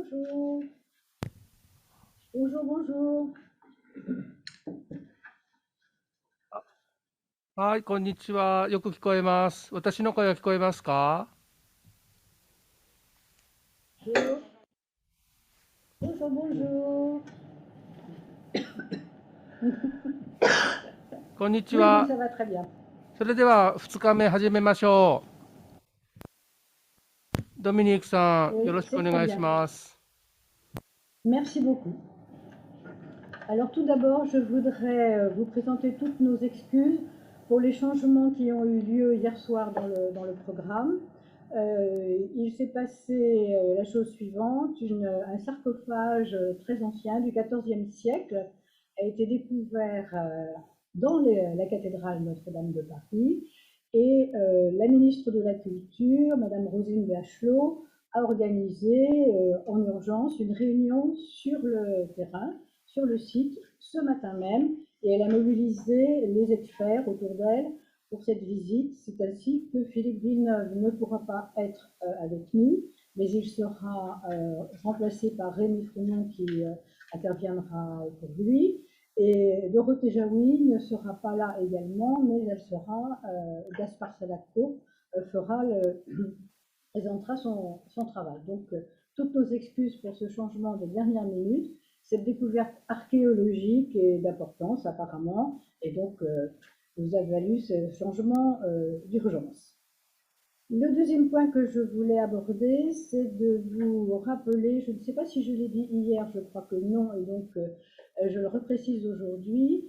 Bonjour. Bonjour, bonjour. はい、こんにちは。よく聞こえます。私の声は聞こえますか？Bonjour. Bonjour, bonjour. こんにち Oui, oui, は。ça va très bien. それでは2日目始めましょう。ドミニクさん、よOui, ろしく c'est お très 願いし bien. ます。Merci beaucoup. Alors tout d'abord, je voudrais vous présenter toutes nos excuses pour les changements qui ont eu lieu hier soir dans le programme. Il s'est passé la chose suivante, un sarcophage très ancien du XIVe siècle a été découvert dans la cathédrale Notre-Dame de Paris et la ministre de la Culture, Madame Roselyne Bachelot, a organisé en urgence une réunion sur le terrain sur le site ce matin même et elle a mobilisé les experts autour d'elle pour cette visite. C'est ainsi que Philippe Villeneuve ne pourra pas être avec nous, mais il sera remplacé par Rémi Frounon qui interviendra pour lui. Et Dorothée Jaoui ne sera pas là également, mais elle sera, Gaspard Salaco présentera son travail. Donc, toutes nos excuses pour ce changement de dernière minute, cette découverte archéologique est d'importance apparemment, et donc nous a valu ce changement d'urgence. Le deuxième point que je voulais aborder, c'est de vous rappeler, je ne sais pas si je l'ai dit hier, je crois que non, et donc je le reprécise aujourd'hui,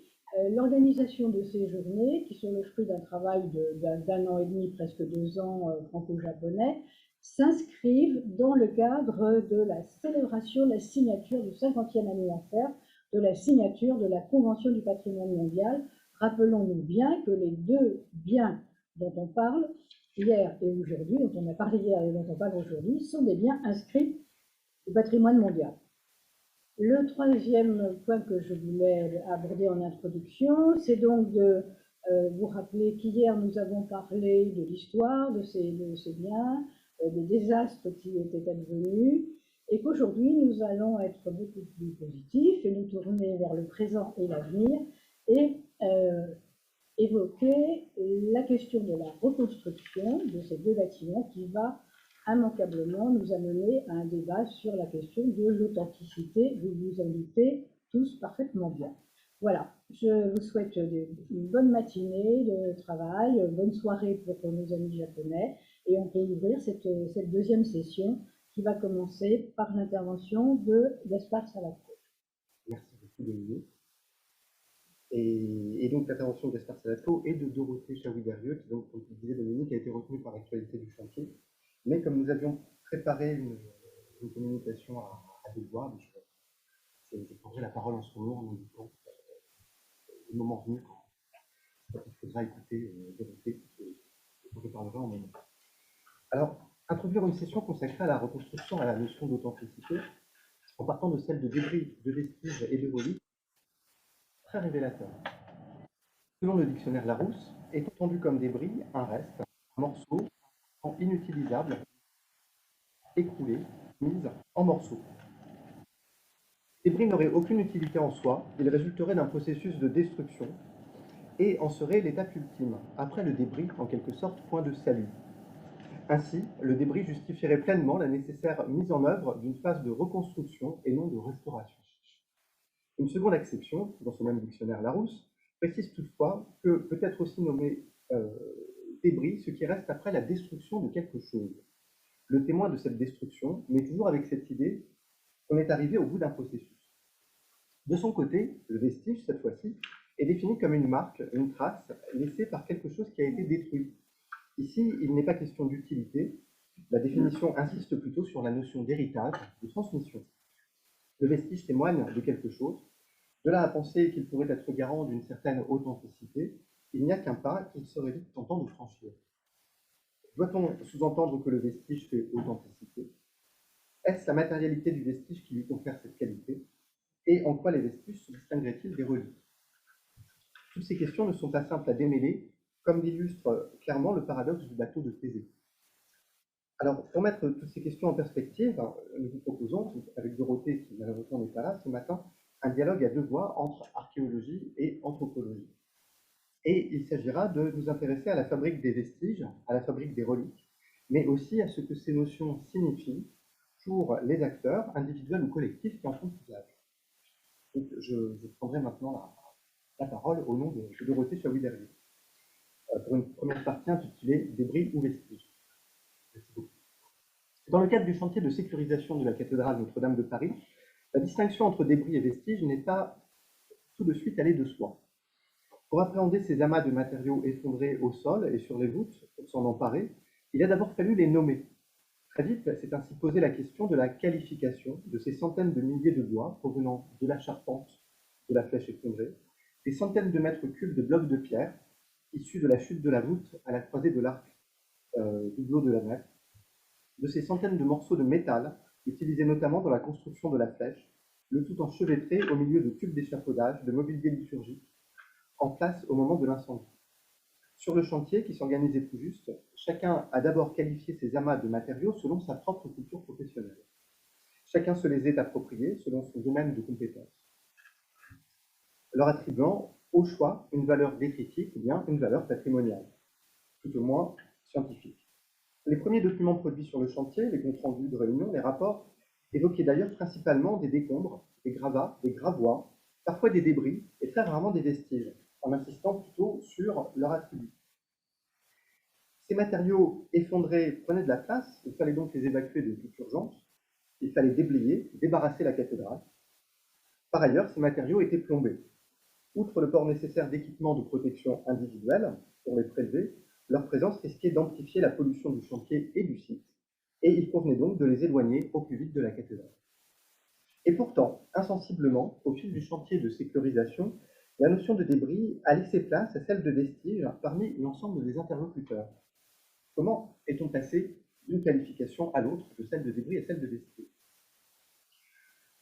l'organisation de ces journées, qui sont le fruit d'un travail d'un an et demi, presque 2 ans franco-japonais, s'inscrivent dans le cadre de la célébration, la signature du 50e anniversaire de la signature de la Convention du patrimoine mondial. Rappelons-nous bien que les deux biens dont on parle hier et aujourd'hui, dont on a parlé hier et dont on parle aujourd'hui, sont des biens inscrits au patrimoine mondial. Le troisième point que je voulais aborder en introduction, c'est donc de vous rappeler qu'hier nous avons parlé de l'histoire de ces biens, des désastres qui étaient advenus, et qu'aujourd'hui nous allons être beaucoup plus positifs et nous tourner vers le présent et l'avenir et évoquer la question de la reconstruction de ces deux bâtiments qui va immanquablement nous amener à un débat sur la question de l'authenticité. Vous vous en doutez tous parfaitement bien. Voilà, je vous souhaite une bonne matinée de travail, bonne soirée pour nos amis japonais, et on peut ouvrir cette deuxième session qui va commencer par l'intervention de Gaspard Salaco. Merci beaucoup, Dominique. Et donc l'intervention de Gaspard Salaco et de Dorothée Chaoui-Derieux, qui donc, comme tu disais, Dominique, a été retenue par l'actualité du chantier. Mais comme nous avions préparé une communication à deux voix, je prendrai la parole en son nom en indiquant le moment venu quand il faudra écouter Dorothée, dont je parlerai en moment. Alors, introduire une session consacrée à la reconstruction, à la notion d'authenticité, en partant de celle de débris, de vestiges et de reliques, très révélateur. Selon le dictionnaire Larousse, est entendu comme débris un reste, un morceau inutilisable, écroulé, mis en morceaux. Débris n'aurait aucune utilité en soi, il résulterait d'un processus de destruction et en serait l'étape ultime. Après le débris, en quelque sorte, point de salut. Ainsi, le débris justifierait pleinement la nécessaire mise en œuvre d'une phase de reconstruction et non de restauration. Une seconde exception, dans ce même dictionnaire Larousse, précise toutefois que peut être aussi nommé débris ce qui reste après la destruction de quelque chose. Le témoin de cette destruction, mais toujours avec cette idée qu'on est arrivé au bout d'un processus. De son côté, le vestige, cette fois-ci, est défini comme une marque, une trace laissée par quelque chose qui a été détruit. Ici, il n'est pas question d'utilité, la définition insiste plutôt sur la notion d'héritage, de transmission. Le vestige témoigne de quelque chose. De là à penser qu'il pourrait être garant d'une certaine authenticité, il n'y a qu'un pas qu'il serait vite tentant de franchir. Doit-on sous-entendre que le vestige fait authenticité? Est-ce la matérialité du vestige qui lui confère cette qualité? Et en quoi les vestiges se distingueraient-ils des reliques? Toutes ces questions ne sont pas simples à démêler, comme l'illustre clairement le paradoxe du bateau de Thésée. Alors, pour mettre toutes ces questions en perspective, nous vous proposons, avec Dorothée, qui malheureusement n'est pas là ce matin, un dialogue à deux voix entre archéologie et anthropologie. Et il s'agira de nous intéresser à la fabrique des vestiges, à la fabrique des reliques, mais aussi à ce que ces notions signifient pour les acteurs, individuels ou collectifs, qui en font usage. Donc, je prendrai maintenant la parole au nom de Dorothée Chaoui-Derrier, pour une première partie intitulée Débris ou vestiges. Merci beaucoup. Dans le cadre du chantier de sécurisation de la cathédrale Notre-Dame de Paris, la distinction entre débris et vestiges n'est pas tout de suite allée de soi. Pour appréhender ces amas de matériaux effondrés au sol et sur les voûtes, pour s'en emparer, il a d'abord fallu les nommer. Très vite, s'est ainsi posé la question de la qualification de ces centaines de milliers de bois provenant de la charpente de la flèche effondrée, des centaines de mètres cubes de blocs de pierre issus de la chute de la voûte à la croisée de l'arc hublot de la nef, de ces centaines de morceaux de métal utilisés notamment dans la construction de la flèche, le tout enchevêtré au milieu de tubes d'échafaudage, de mobilier liturgique, en place au moment de l'incendie. Sur le chantier, qui s'organisait tout juste, chacun a d'abord qualifié ses amas de matériaux selon sa propre culture professionnelle. Chacun se les est appropriés selon son domaine de compétence, leur attribuant au choix une valeur décritique ou bien une valeur patrimoniale, tout au moins scientifique. Les premiers documents produits sur le chantier, les comptes rendus de réunion, les rapports, évoquaient d'ailleurs principalement des décombres, des gravats, des gravois, parfois des débris et très rarement des vestiges, en insistant plutôt sur leur attribut. Ces matériaux effondrés prenaient de la place, il fallait donc les évacuer de toute urgence, il fallait déblayer, débarrasser la cathédrale. Par ailleurs, ces matériaux étaient plombés. Outre le port nécessaire d'équipements de protection individuelle pour les prélever, leur présence risquait d'amplifier la pollution du chantier et du site, et il convenait donc de les éloigner au plus vite de la cathédrale. Et pourtant, insensiblement, au fil du chantier de sécurisation, la notion de débris a laissé place à celle de vestige parmi l'ensemble des interlocuteurs. Comment est-on passé d'une qualification à l'autre, de celle de débris à celle de vestige?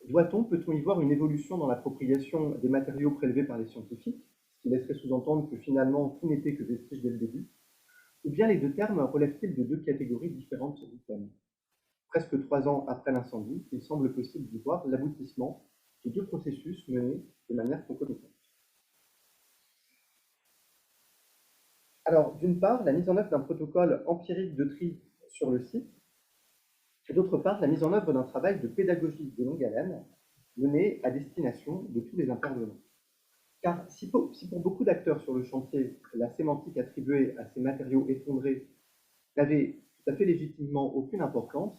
Doit-on, peut-on y voir une évolution dans l'appropriation des matériaux prélevés par les scientifiques, ce qui laisserait sous-entendre que finalement tout n'était que vestige dès le début? Ou bien les deux termes relèvent-ils de deux catégories différentes du thème? Presque 3 ans après l'incendie, il semble possible d'y voir l'aboutissement de deux processus menés de manière concomitante. Alors, d'une part, la mise en œuvre d'un protocole empirique de tri sur le site, et d'autre part, la mise en œuvre d'un travail de pédagogie de longue haleine mené à destination de tous les intervenants. Car si pour beaucoup d'acteurs sur le chantier, la sémantique attribuée à ces matériaux effondrés n'avait tout à fait légitimement aucune importance,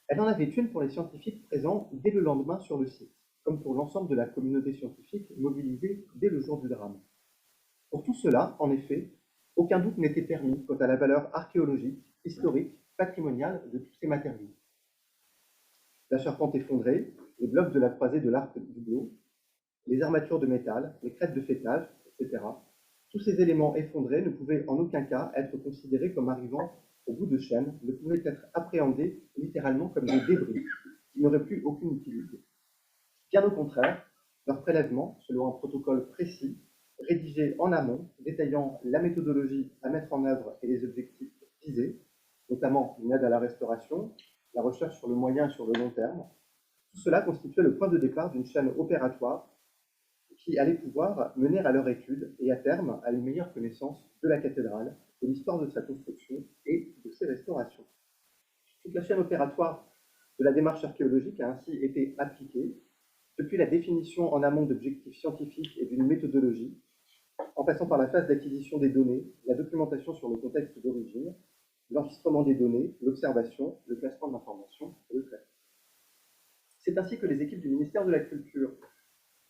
elle en avait une pour les scientifiques présents dès le lendemain sur le site, comme pour l'ensemble de la communauté scientifique mobilisée dès le jour du drame. Pour tout cela, en effet, aucun doute n'était permis quant à la valeur archéologique, historique, patrimoniale de tous ces matériaux. La charpente effondrée, les blocs de la croisée de l'arc hublot, les armatures de métal, les crêtes de faîtage, etc. Tous ces éléments effondrés ne pouvaient en aucun cas être considérés comme arrivant au bout de chaîne, ne pouvaient être appréhendés littéralement comme des débris qui n'auraient plus aucune utilité. Bien au contraire, leur prélèvement, selon un protocole précis, rédigé en amont, détaillant la méthodologie à mettre en œuvre et les objectifs visés, notamment une aide à la restauration, la recherche sur le moyen et sur le long terme, tout cela constituait le point de départ d'une chaîne opératoire qui allait pouvoir mener à leur étude et à terme à une meilleure connaissance de la cathédrale, de l'histoire de sa construction et de ses restaurations. Toute la chaîne opératoire de la démarche archéologique a ainsi été appliquée, depuis la définition en amont d'objectifs scientifiques et d'une méthodologie, en passant par la phase d'acquisition des données, la documentation sur le contexte d'origine, l'enregistrement des données, l'observation, le classement de l'information et le traitement. C'est ainsi que les équipes du ministère de la Culture,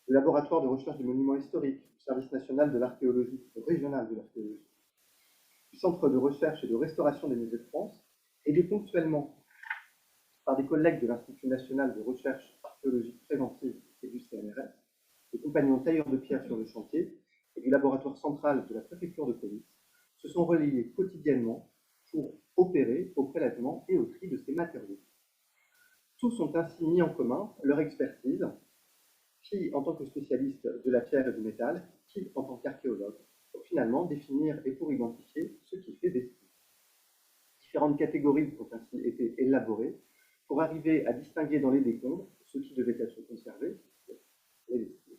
du laboratoire de recherche des monuments historiques, du service national de l'archéologie, régional de l'archéologie, du centre de recherche et de restauration des musées de France, aidés ponctuellement par des collègues de l'Institut national de recherche archéologique préventive et du CNRS, des compagnons tailleurs de pierre sur le chantier et du laboratoire central de la préfecture de police, se sont relayés quotidiennement pour opérer au prélèvement et au tri de ces matériaux. Tous ont ainsi mis en commun leur expertise, qui en tant que spécialiste de la pierre et du métal, qui en tant qu'archéologue, pour finalement définir et pour identifier ce qui fait vestige. Différentes catégories ont ainsi été élaborées pour arriver à distinguer dans les décombres ce qui devait être conservé, les vestiges,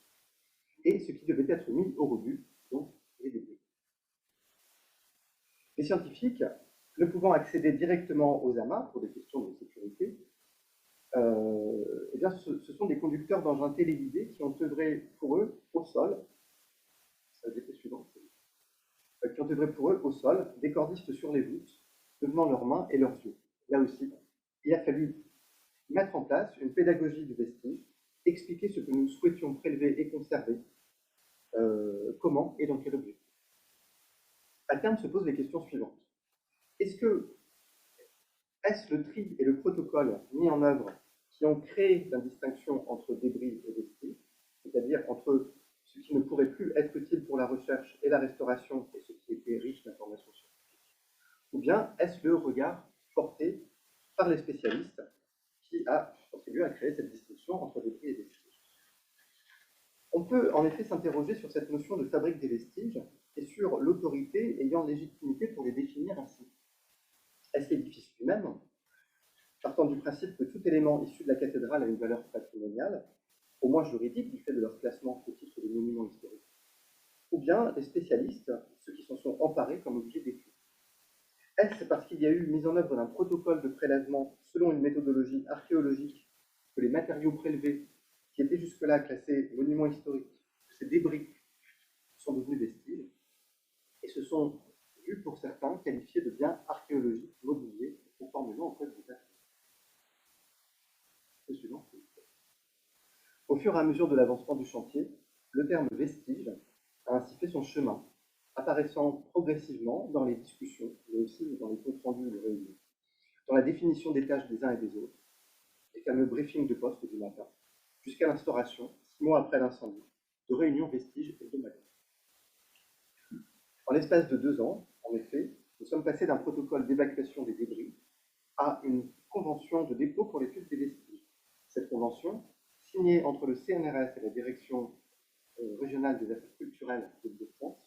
et ce qui devait être mis au rebut, donc les débris. Les scientifiques, ne pouvant accéder directement aux amas pour des questions de sécurité, eh bien, ce sont des conducteurs d'engins téléguidés qui ont œuvré pour eux au sol, qui ont œuvré pour eux au sol, des cordistes sur les voûtes, devenant leurs mains et leurs yeux. Là aussi, il a fallu mettre en place une pédagogie du vestige, expliquer ce que nous souhaitions prélever et conserver, comment et dans quel objectif. À terme se posent les questions suivantes. Est-ce le tri et le protocole mis en œuvre qui ont créé la distinction entre débris et vestiges, c'est-à-dire entre ce qui ne pourrait plus être utile pour la recherche et la restauration et ce qui était riche d'informations scientifiques, ou bien est-ce le regard porté par les spécialistes qui a contribué à créer cette distinction entre débris et vestiges? On peut en effet s'interroger sur cette notion de fabrique des vestiges et sur l'autorité ayant légitimité pour les définir ainsi. Est-ce l'édifice lui-même, partant du principe que tout élément issu de la cathédrale a une valeur patrimoniale, au moins juridique, du fait de leur classement au titre de monument historique, ou bien les spécialistes, ceux qui s'en sont emparés comme objet d'étude? Est-ce parce qu'il y a eu mise en œuvre d'un protocole de prélèvement selon une méthodologie archéologique que les matériaux prélevés, qui étaient jusque-là classés monuments historiques, que ces débris sont devenus vestiges, et se sont vus pour certains qualifiés de biens archéologiques mobiliers conformément au code du patrimoine? Au fur et à mesure de l'avancement du chantier, le terme vestige a ainsi fait son chemin, apparaissant progressivement dans les discussions, mais aussi dans les comptes rendus de réunions, dans la définition des tâches des uns et des autres, les fameux briefings de poste du matin, jusqu'à l'instauration, 6 mois après l'incendie, de réunions vestiges hebdomadaires. En l'espace de 2 ans, en effet, nous sommes passés d'un protocole d'évacuation des débris à une convention de dépôt pour l'étude des vestiges. Cette convention, signée entre le CNRS et la Direction régionale des affaires culturelles de l'Île-de-France,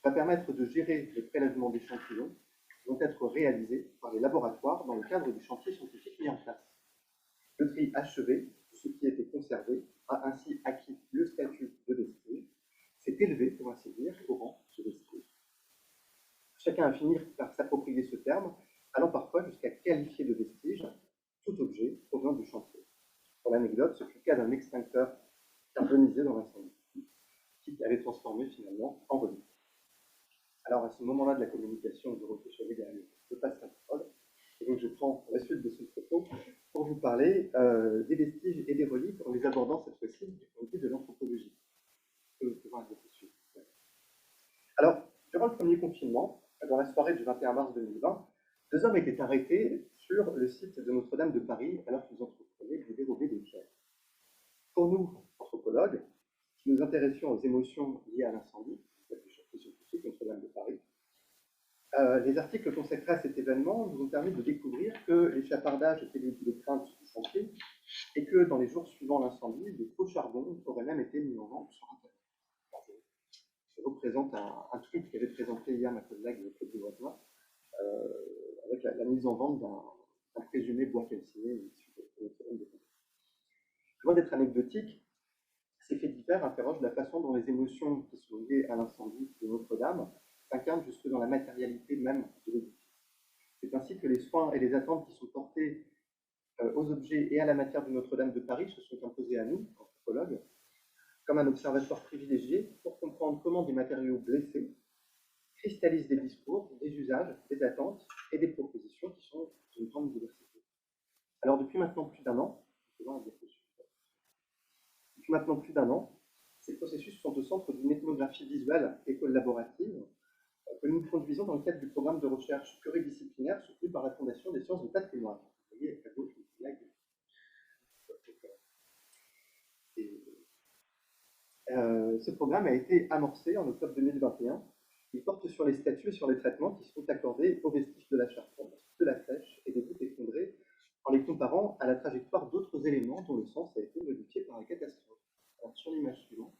va permettre de gérer les prélèvements d'échantillons qui vont être réalisés par les laboratoires dans le cadre du chantier scientifique mis en place. Le tri achevé de ce qui était conservé a ainsi acquis le statut de vestige, s'est élevé, pour ainsi dire, au rang de vestige. Chacun a fini par s'approprier ce terme, allant parfois jusqu'à qualifier de vestige tout objet provenant du chantier. Pour l'anecdote, ce fut le cas d'un extincteur carbonisé dans l'incendie, qui avait transformé finalement en relique. Alors à ce moment-là de la communication, Dorothée Chauvet-Derrieux, je passe la parole, et donc je prends la suite de ce propos pour vous parler des vestiges et des reliques en les abordant cette fois-ci du point de vue de l'anthropologie. Alors, durant le premier confinement, dans la soirée du 21 mars 2020, 2 hommes étaient arrêtés sur le site de Notre-Dame de Paris alors qu'ils entreprenaient de dérober des pierres. Pour nous, anthropologues, qui nous intéressions aux émotions liées à l'incendie, du chantier scientifique Notre-Dame de Paris, les articles consacrés à cet événement nous ont permis de découvrir que les chapardages étaient les craintes du chantier et que dans les jours suivant l'incendie, de faux charbons auraient même été mis en vente sur Internet. Je représente un tweet qu'avait présenté hier ma collègue Claude Dubois, avec la mise en vente d'un présumé bois calciné issu de Notre-Dame de Paris. Loin d'être anecdotique, ces faits divers interrogent la façon dont les émotions qui sont liées à l'incendie de Notre-Dame s'incarnent jusque dans la matérialité même de l'édifice. C'est ainsi que les soins et les attentes qui sont portés aux objets et à la matière de Notre-Dame de Paris se sont imposés à nous, anthropologues, comme un observatoire privilégié pour comprendre comment des matériaux blessés cristallisent des discours, des usages, des attentes et des propositions qui sont d'une grande diversité. Alors depuis maintenant plus d'un an, ces processus sont au centre d'une ethnographie visuelle et collaborative que nous conduisons dans le cadre du programme de recherche pluridisciplinaire soutenu par la Fondation des sciences du patrimoine. Vous voyez à gauche une slide. Ce programme a été amorcé en octobre 2021. Il porte sur les statuts et sur les traitements qui sont accordés aux vestiges de la charpente, de la flèche et des voûtes effondrées, en les comparant à la trajectoire d'autres éléments dont le sens a été modifié par la catastrophe. Alors, sur l'image suivante,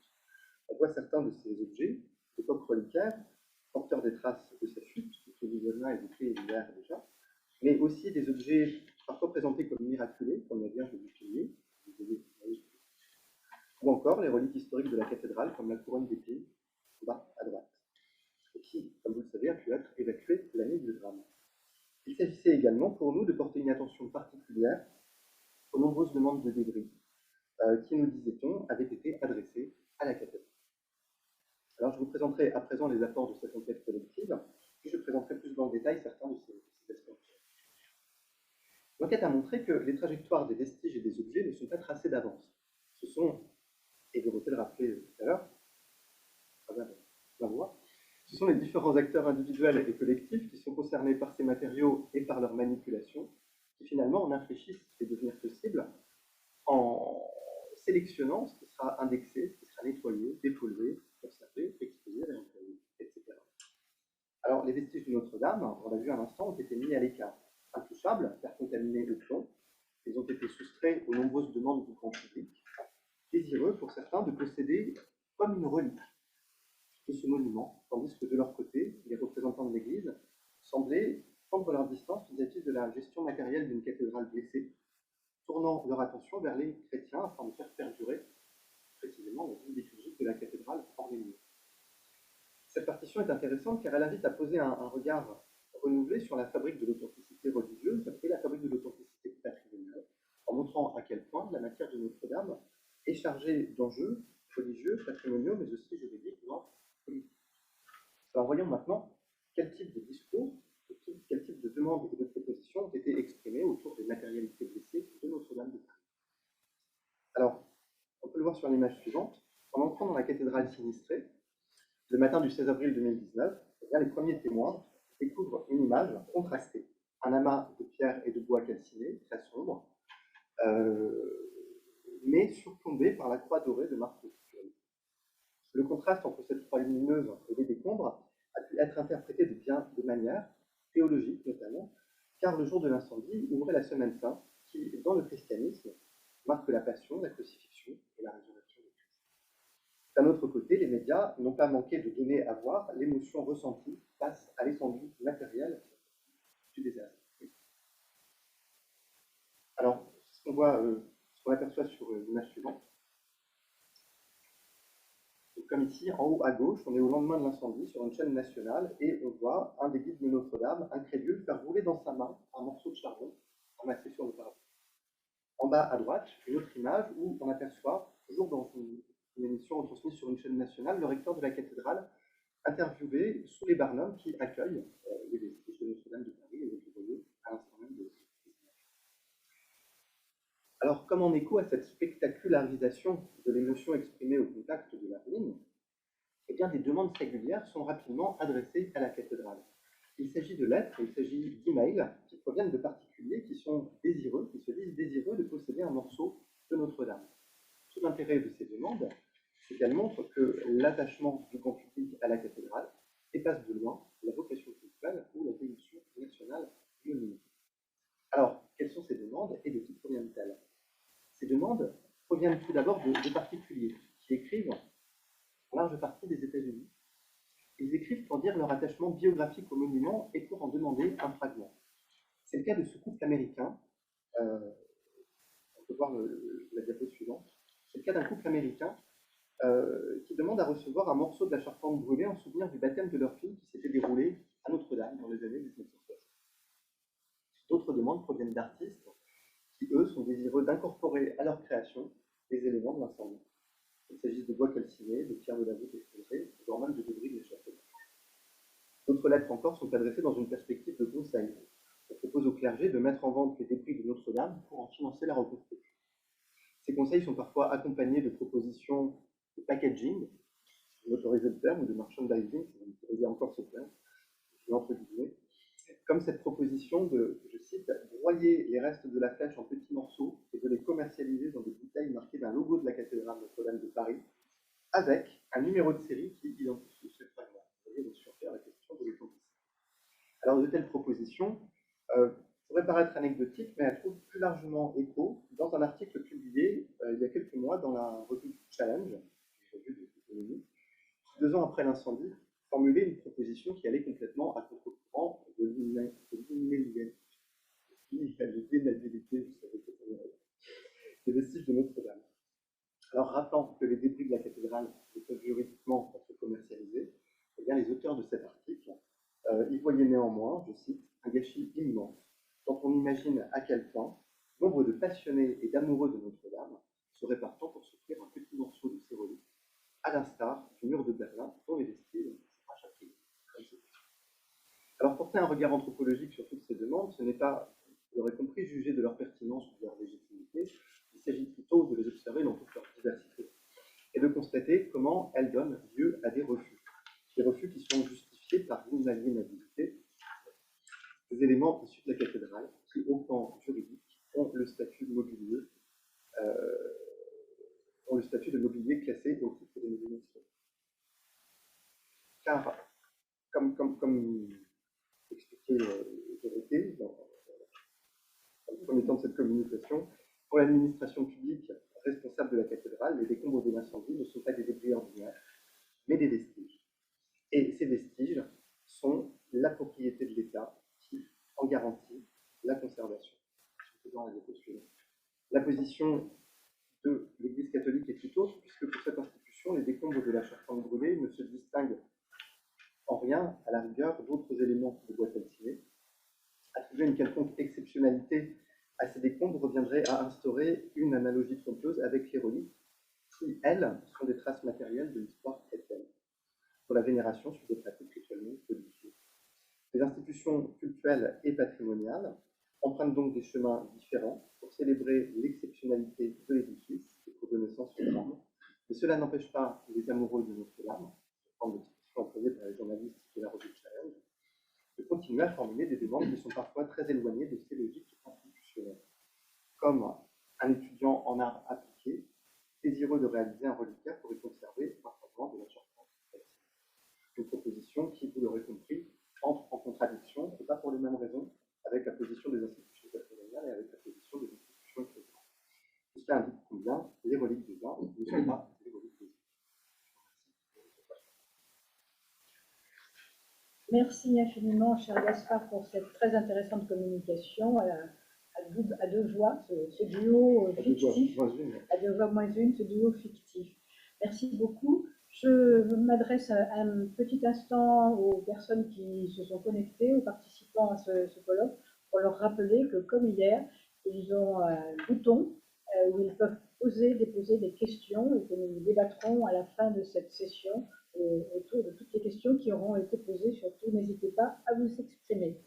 on voit certains de ces objets d'époque reliquaire, porteurs des traces de sa chute, que Viviana évoquait hier déjà, mais aussi des objets parfois présentés comme miraculés, comme la Vierge de Bouclier, ou encore les reliques historiques de la cathédrale, comme la couronne d'épines, bas à droite, et qui, comme vous le savez, a pu être évacuée l'année du drame. Il s'agissait également pour nous de porter une attention particulière aux nombreuses demandes de débris qui, nous disait-on, avaient été adressées à la cathédrale. Alors je vous présenterai à présent les apports de cette enquête collective, puis je présenterai plus dans le détail certains de ces aspects. L'enquête a montré que les trajectoires des vestiges et des objets ne sont pas tracées d'avance. Ce sont, et Dorothée le rappelait tout à l'heure, à travers la voix, ce sont les différents acteurs individuels et collectifs qui sont concernés par ces matériaux et par leur manipulation, qui finalement en infléchissent les devenir possibles en sélectionnant ce qui sera indexé, ce qui sera nettoyé, dépollué, conservé, exposé, réemployé, etc. Alors, les vestiges de Notre-Dame, on l'a vu à l'instant, ont été mis à l'écart. Intouchables, car contaminés de plomb, ils ont été soustraits aux nombreuses demandes du grand public, désireux pour certains de posséder comme une relique de ce monument, tandis que de leur côté, les représentants de l'Église semblaient prendre leur distance vis-à-vis de la gestion matérielle d'une cathédrale blessée, tournant leur attention vers les chrétiens afin de faire perdurer précisément la vie liturgique de la cathédrale hors les murs. Cette partition est intéressante car elle invite à poser un regard renouvelé sur la fabrique de l'authenticité religieuse et la fabrique de l'authenticité patrimoniale, en montrant à quel point la matière de Notre-Dame est chargée d'enjeux religieux, patrimoniaux, mais aussi juridiques, voire politiques. Alors voyons maintenant quel type de discours, quel type de demandes et de propositions ont été exprimées autour des matérialités blessées de Notre-Dame de Paris. Alors, on peut le voir sur l'image suivante. En entrant dans la cathédrale sinistrée, le matin du 16 avril 2019, eh bien, les premiers témoins découvrent une image contrastée. Un amas de pierres et de bois calcinés, très sombre, mais surplombé par la croix dorée de Marc Curie. Le contraste entre cette croix lumineuse et les décombres a pu être interprété de bien des manières, théologiques notamment, car le jour de l'incendie ouvrait la Semaine Sainte, qui, dans le christianisme, marque la passion, la crucifixion et la résurrection de Christ. D'un autre côté, les médias n'ont pas manqué de donner à voir l'émotion ressentie face à l'étendue matérielle du désastre. Alors, ce qu'on voit, ce qu'on aperçoit sur l'image suivante. Donc, comme ici, en haut à gauche, on est au lendemain de l'incendie sur une chaîne nationale et on voit un des guides de Notre-Dame, incrédule, faire rouler dans sa main un morceau de charbon amassé sur le parapet. En bas à droite, une autre image où on aperçoit, toujours dans une émission retransmise sur une chaîne nationale, le recteur de la cathédrale interviewé sous les barnums qui accueillent les vestiges de Notre-Dame de Paris et vous voyez à l'instant même de images. Alors, comme en écho à cette spectacularisation de l'émotion exprimée au contact de la ruine, eh bien, des demandes singulières sont rapidement adressées à la cathédrale. Il s'agit de lettres, il s'agit d'emails qui proviennent de particuliers qui sont désireux, qui se disent désireux de posséder un morceau de Notre-Dame. Tout l'intérêt de ces demandes, c'est qu'elles montrent que l'attachement du grand public à la cathédrale dépasse de loin la vocation culturelle ou la dévotion nationale du monument. Alors, quelles sont ces demandes et de qui proviennent-elles? Ces demandes proviennent tout d'abord de particuliers qui écrivent en large partie des États-Unis. Ils écrivent pour dire leur attachement biographique au monument et pour en demander un fragment. C'est le cas de ce couple américain. On peut voir la diapo suivante. C'est le cas d'un couple américain qui demande à recevoir un morceau de la charpente brûlée en souvenir du baptême de leur fille qui s'était déroulé à Notre-Dame dans les années 1960. D'autres demandes proviennent d'artistes qui, eux, sont désireux d'incorporer à leur création des éléments de l'incendie. Il s'agit de bois calcinés, de pierres de la voûte exposées, voire même de débris de l'échafaud. D'autres lettres encore sont adressées dans une perspective de conseil. On propose au clergé de mettre en vente les débris de Notre-Dame pour en financer la reconstruction. Ces conseils sont parfois accompagnés de propositions de packaging, si vous m'autorisez le terme, ou de merchandising, si vous m'autorisez encore ce terme, entre guillemets, comme cette proposition de, je cite, broyer les restes de la flèche en petits morceaux et de les commercialiser dans des bouteilles marquées d'un logo de la cathédrale Notre-Dame de Paris, avec un numéro de série qui identifie ce fragment. Vous voyez, donc sur la question de l'authenticité. Alors, de telles propositions pourraient paraître anecdotiques, mais elles trouvent plus largement écho dans un article publié il y a quelques mois dans la revue Challenge, une revue d'économie, 2 ans après l'incendie, formulait une proposition qui allait complètement à contre-courant de puis à l'inaliénabilité, vous savez, des vestiges de Notre-Dame. Alors, rappelant que les débris de la cathédrale ne peuvent juridiquement être commercialisés, eh bien, les auteurs de cet article y voyaient néanmoins, je cite, un gâchis immense, quand on imagine à quel point nombre de passionnés et d'amoureux de Notre-Dame seraient partants pour s'offrir un petit morceau de ces reliques, à l'instar du mur de Berlin, dont les vestiges s'arrachent à prier. Alors, porter un regard anthropologique sur toutes ces demandes, ce n'est pas, vous l'aurez compris, juger de leur pertinence ou de leur légitimité. Il s'agit plutôt de les observer dans toute leur diversité et de constater comment elles donnent lieu à des refus qui sont justifiés par l'inaliénabilité des éléments issus de la cathédrale qui, au plan juridique, ont le statut de mobilier, classé au titre des monuments historiques. Car, comme expliqué Dorothée dans le premier temps de cette communication, pour l'administration publique responsable de la cathédrale, les décombres de l'incendie ne sont pas des débris ordinaires, mais des vestiges. Et ces vestiges sont la propriété de l'État qui en garantit la conservation. La position de l'Église catholique est tout autre, puisque pour cette institution, les décombres de la charpente brûlée ne se distinguent en rien, à la rigueur, d'autres éléments de bois calciné. Attribuer une quelconque exceptionnalité à ces décombres reviendrait à instaurer une analogie trompeuse avec les reliques, qui, elles, sont des traces matérielles de l'histoire chrétienne, pour la vénération sur des pratiques rituellement codifiées. Les institutions cultuelles et patrimoniales empruntent donc des chemins différents pour célébrer l'exceptionnalité de l'édifice et pour donner sens au drame. Mais cela n'empêche pas les amoureux de Notre-Dame, forme d'expression employée par les journalistes de la revue Challenge, de continuer à formuler des demandes qui sont parfois très éloignées de ces logiques institutionnelles. Comme un étudiant en art appliqué, désireux de réaliser un reliquaire pour y conserver un fragment de la charpente. Une proposition qui, vous l'aurez compris, entre en contradiction, et pas pour les mêmes raisons, avec la position des institutions patrimoniales et avec la position des institutions ecclésiastiques. Tout cela indique combien les reliques des uns ne sont pas les reliques des autres. Merci infiniment, cher Gaspard, pour cette très intéressante communication à deux voix, ce duo fictif, à deux voix moins une, ce duo fictif. Merci beaucoup. Je m'adresse un petit instant aux personnes qui se sont connectées, aux participants à ce colloque, pour leur rappeler que, comme hier, ils ont un bouton où ils peuvent déposer des questions et que nous débattrons à la fin de cette session autour de toutes les questions qui auront été posées. Surtout, n'hésitez pas à vous exprimer.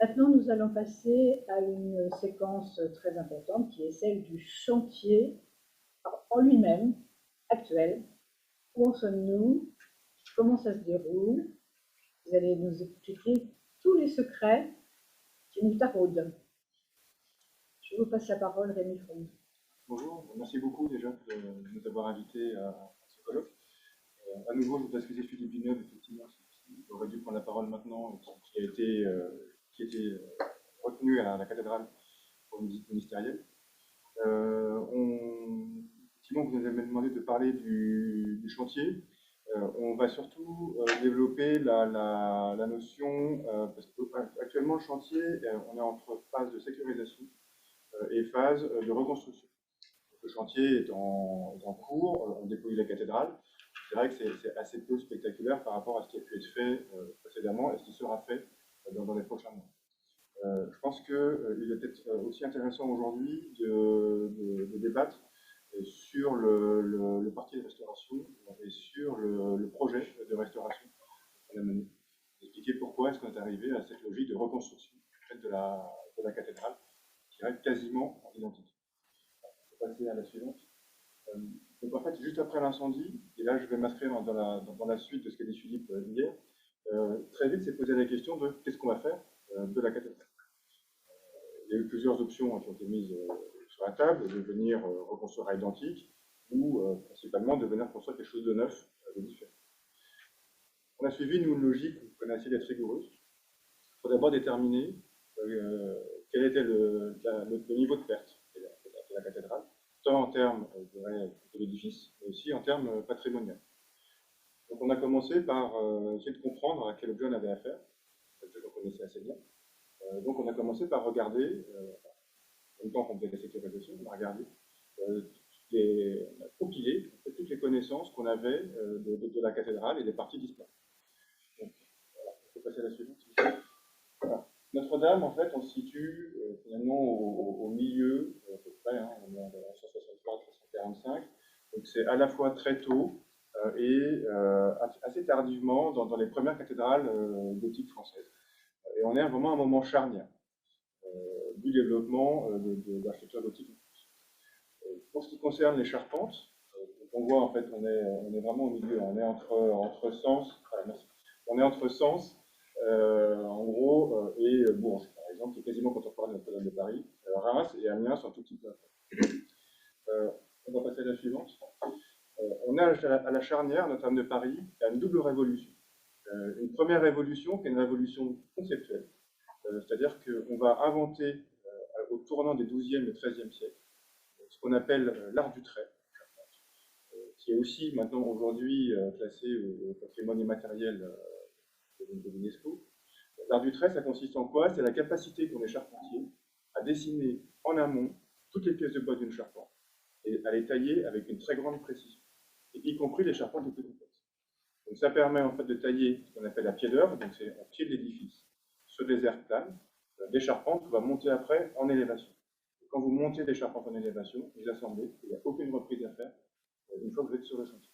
Maintenant, nous allons passer à une séquence très importante qui est celle du chantier en lui-même, actuel. Où en sommes-nous? Comment ça se déroule? Vous allez nous expliquer tous les secrets qui nous taraudent. Je vous passe la parole, Rémi Front. Bonjour, merci beaucoup déjà de nous avoir invités à ce colloque. À nouveau, je voudrais excuser Philippe Villeneuve, effectivement, qui aurait dû prendre la parole maintenant, qui a été retenu à la cathédrale pour une visite ministérielle. Effectivement, vous nous avez demandé de parler du chantier. On va surtout développer la notion, parce qu'actuellement, le chantier, on est entre phase de sécurisation et phase de reconstruction. Le chantier est en cours, on dépouille la cathédrale. C'est vrai que c'est assez peu spectaculaire par rapport à ce qui a pu être fait précédemment et ce qui sera fait dans les prochains mois. Je pense qu'il est peut-être aussi intéressant aujourd'hui de débattre sur le parti de restauration et sur le projet de restauration qu'on a mené. Expliquer pourquoi est-ce qu'on est arrivé à cette logique de reconstruction de la cathédrale qui reste quasiment identique. On va passer à la suivante. Donc en fait, juste après l'incendie, et là je vais m'inscrire dans la suite de ce qu'a dit Philippe hier, très vite s'est posé la question de qu'est-ce qu'on va faire de la cathédrale. Il y a eu plusieurs options qui ont été mises sur la table, de venir reconstruire à l'identique, ou principalement de venir construire quelque chose de neuf, de différent. On a suivi, nous, une logique qu'on a essayé d'être rigoureuse. Il faut d'abord déterminer quel était le niveau de perte de la cathédrale, tant en termes de l'édifice, mais aussi en termes patrimoniaux. Donc on a commencé par essayer de comprendre à quel objet on avait affaire, un objet qu'on connaissait assez bien, Donc on a commencé par regarder, en même temps qu'on faisait la sécurisation, on a regardé, on a compilé toutes les connaissances qu'on avait de la cathédrale et des parties disparues. Donc, voilà, on peut passer à la suivante. Voilà. Notre-Dame, en fait, on se situe finalement au milieu, à peu près, hein, on est en 163-145, donc c'est à la fois très tôt et assez tardivement dans les premières cathédrales gothiques françaises. Et on est vraiment à un moment charnière du développement de l'architecture gothique. Pour ce qui concerne les charpentes, on voit en fait, on est vraiment au milieu, on est entre Sens, on est entre Sens, en gros, et Bourges, par exemple, qui est quasiment contemporain de Notre-Dame de Paris. Reims et Amiens sont un tout petit peu après. On va passer à la suivante. On est à la charnière, Notre-Dame de Paris, il y a une double révolution. Une première révolution qui est une révolution conceptuelle, c'est-à-dire qu'on va inventer au tournant des XIIe et XIIIe siècles ce qu'on appelle l'art du trait, qui est aussi maintenant aujourd'hui classé au patrimoine immatériel de l'UNESCO. L'art du trait, ça consiste en quoi? C'est la capacité qu'ont les charpentiers à dessiner en amont toutes les pièces de bois d'une charpente et à les tailler avec une très grande précision, et y compris les charpentes les plus complexes. Donc ça permet en fait de tailler ce qu'on appelle la pied d'œuvre, donc c'est en pied de l'édifice, sur des aires planes, des charpentes qu'on va monter après en élévation. Quand vous montez des charpentes en élévation, vous assemblez, il n'y a aucune reprise à faire une fois que vous êtes sur le chantier.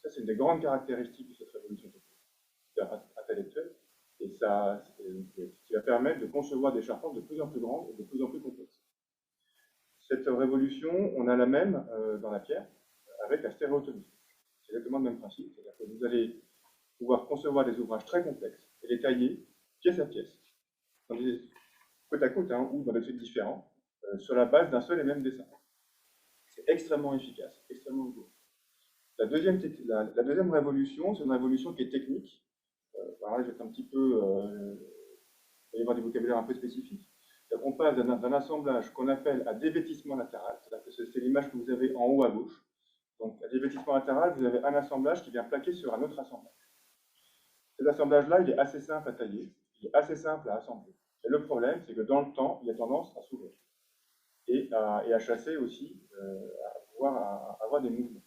Ça, c'est une des grandes caractéristiques de cette révolution intellectuelle, et ça, qui va permettre de concevoir des charpentes de plus en plus grandes et de plus en plus complexes. Cette révolution, on a la même dans la pierre, avec la stéréotomie. C'est exactement le même principe, c'est-à-dire que vous allez pouvoir concevoir des ouvrages très complexes et les tailler pièce à pièce, côte à côte, hein, ou dans des trucs différents, sur la base d'un seul et même dessin. C'est extrêmement efficace, extrêmement lourd. La deuxième révolution, c'est une révolution qui est technique. Alors là, je vais être un petit peu... il va y avoir des vocabulaires un peu spécifiques. On passe d'un assemblage qu'on appelle à dévêtissement latéral, c'est-à-dire que c'est l'image que vous avez en haut à gauche. Donc, à dévêtissement latéral, vous avez un assemblage qui vient plaquer sur un autre assemblage. Cet assemblage-là, il est assez simple à tailler, il est assez simple à assembler. Et le problème, c'est que dans le temps, il a tendance à s'ouvrir et à chasser aussi, à pouvoir avoir des mouvements.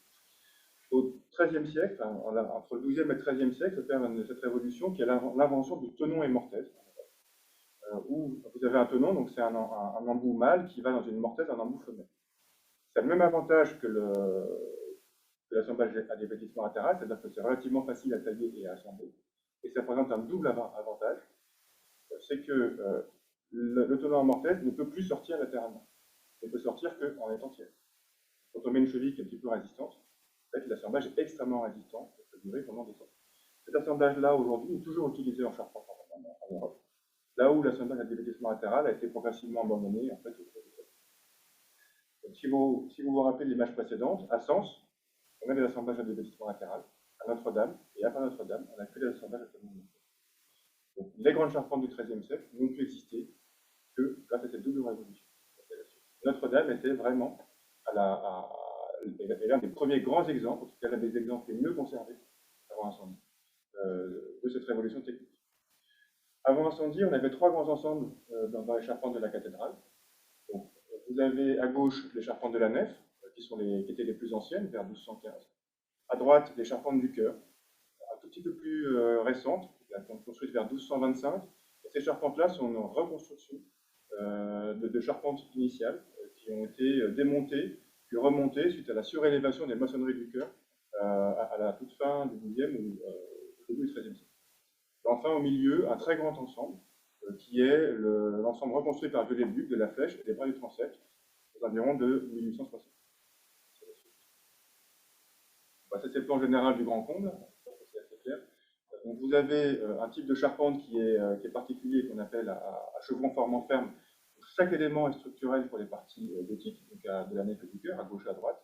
Au XIIIe siècle, entre le XIIe et le XIIIe siècle, se fait cette révolution qui est l'invention du tenon et mortaise, où vous avez un tenon, donc c'est un embout mâle qui va dans une mortaise, un embout femelle. Ça a le même avantage que l'assemblage à dévêtissement latéral, c'est-à-dire que c'est relativement facile à tailler et à assembler. Et ça présente un double avantage, c'est que le tenon en mortaise ne peut plus sortir latéralement. Il ne peut sortir qu'en étant tiède. Quand on met une cheville qui est un petit peu résistante, en fait, l'assemblage est extrêmement résistant, ça peut durer pendant des temps. Cet assemblage-là, aujourd'hui, est toujours utilisé en charpente en Europe, là où l'assemblage à dévêtissement latéral a été progressivement abandonné en fait, au cours des siècles. Si vous vous rappelez l'image précédente, à Sens, on a des assemblages à dévêtissement latéral, à Notre-Dame, et après Notre-Dame, on a que des assemblages à dévêtissement latéral. Donc, les grandes charpentes du XIIIe siècle n'ont pu exister que grâce à cette double révolution. Notre-Dame était vraiment l'un des premiers grands exemples, en tout cas l'un des exemples les mieux conservés avant incendie, de cette révolution technique. Avant incendie, on avait trois grands ensembles dans les charpentes de la cathédrale. Donc, vous avez à gauche les charpentes de la nef, qui étaient les plus anciennes, vers 1215. À droite, les charpentes du chœur, un tout petit peu plus récentes, construites vers 1225. Et ces charpentes-là sont une reconstruction de charpentes initiales qui ont été démontées puis remontées suite à la surélévation des maçonneries du chœur à la toute fin du XIIe ou au début du XIIIe siècle. Et enfin, au milieu, un très grand ensemble qui est l'ensemble reconstruit par Viollet-le-Duc de la Flèche et des bras du transept aux environs de 1860. Ça, c'est le plan général du Grand Comble, c'est assez clair. Donc, vous avez un type de charpente qui est particulier, qu'on appelle à chevron formant ferme. Chaque élément est structurel pour les parties gothiques, donc de la nef et du chœur, à gauche et à droite.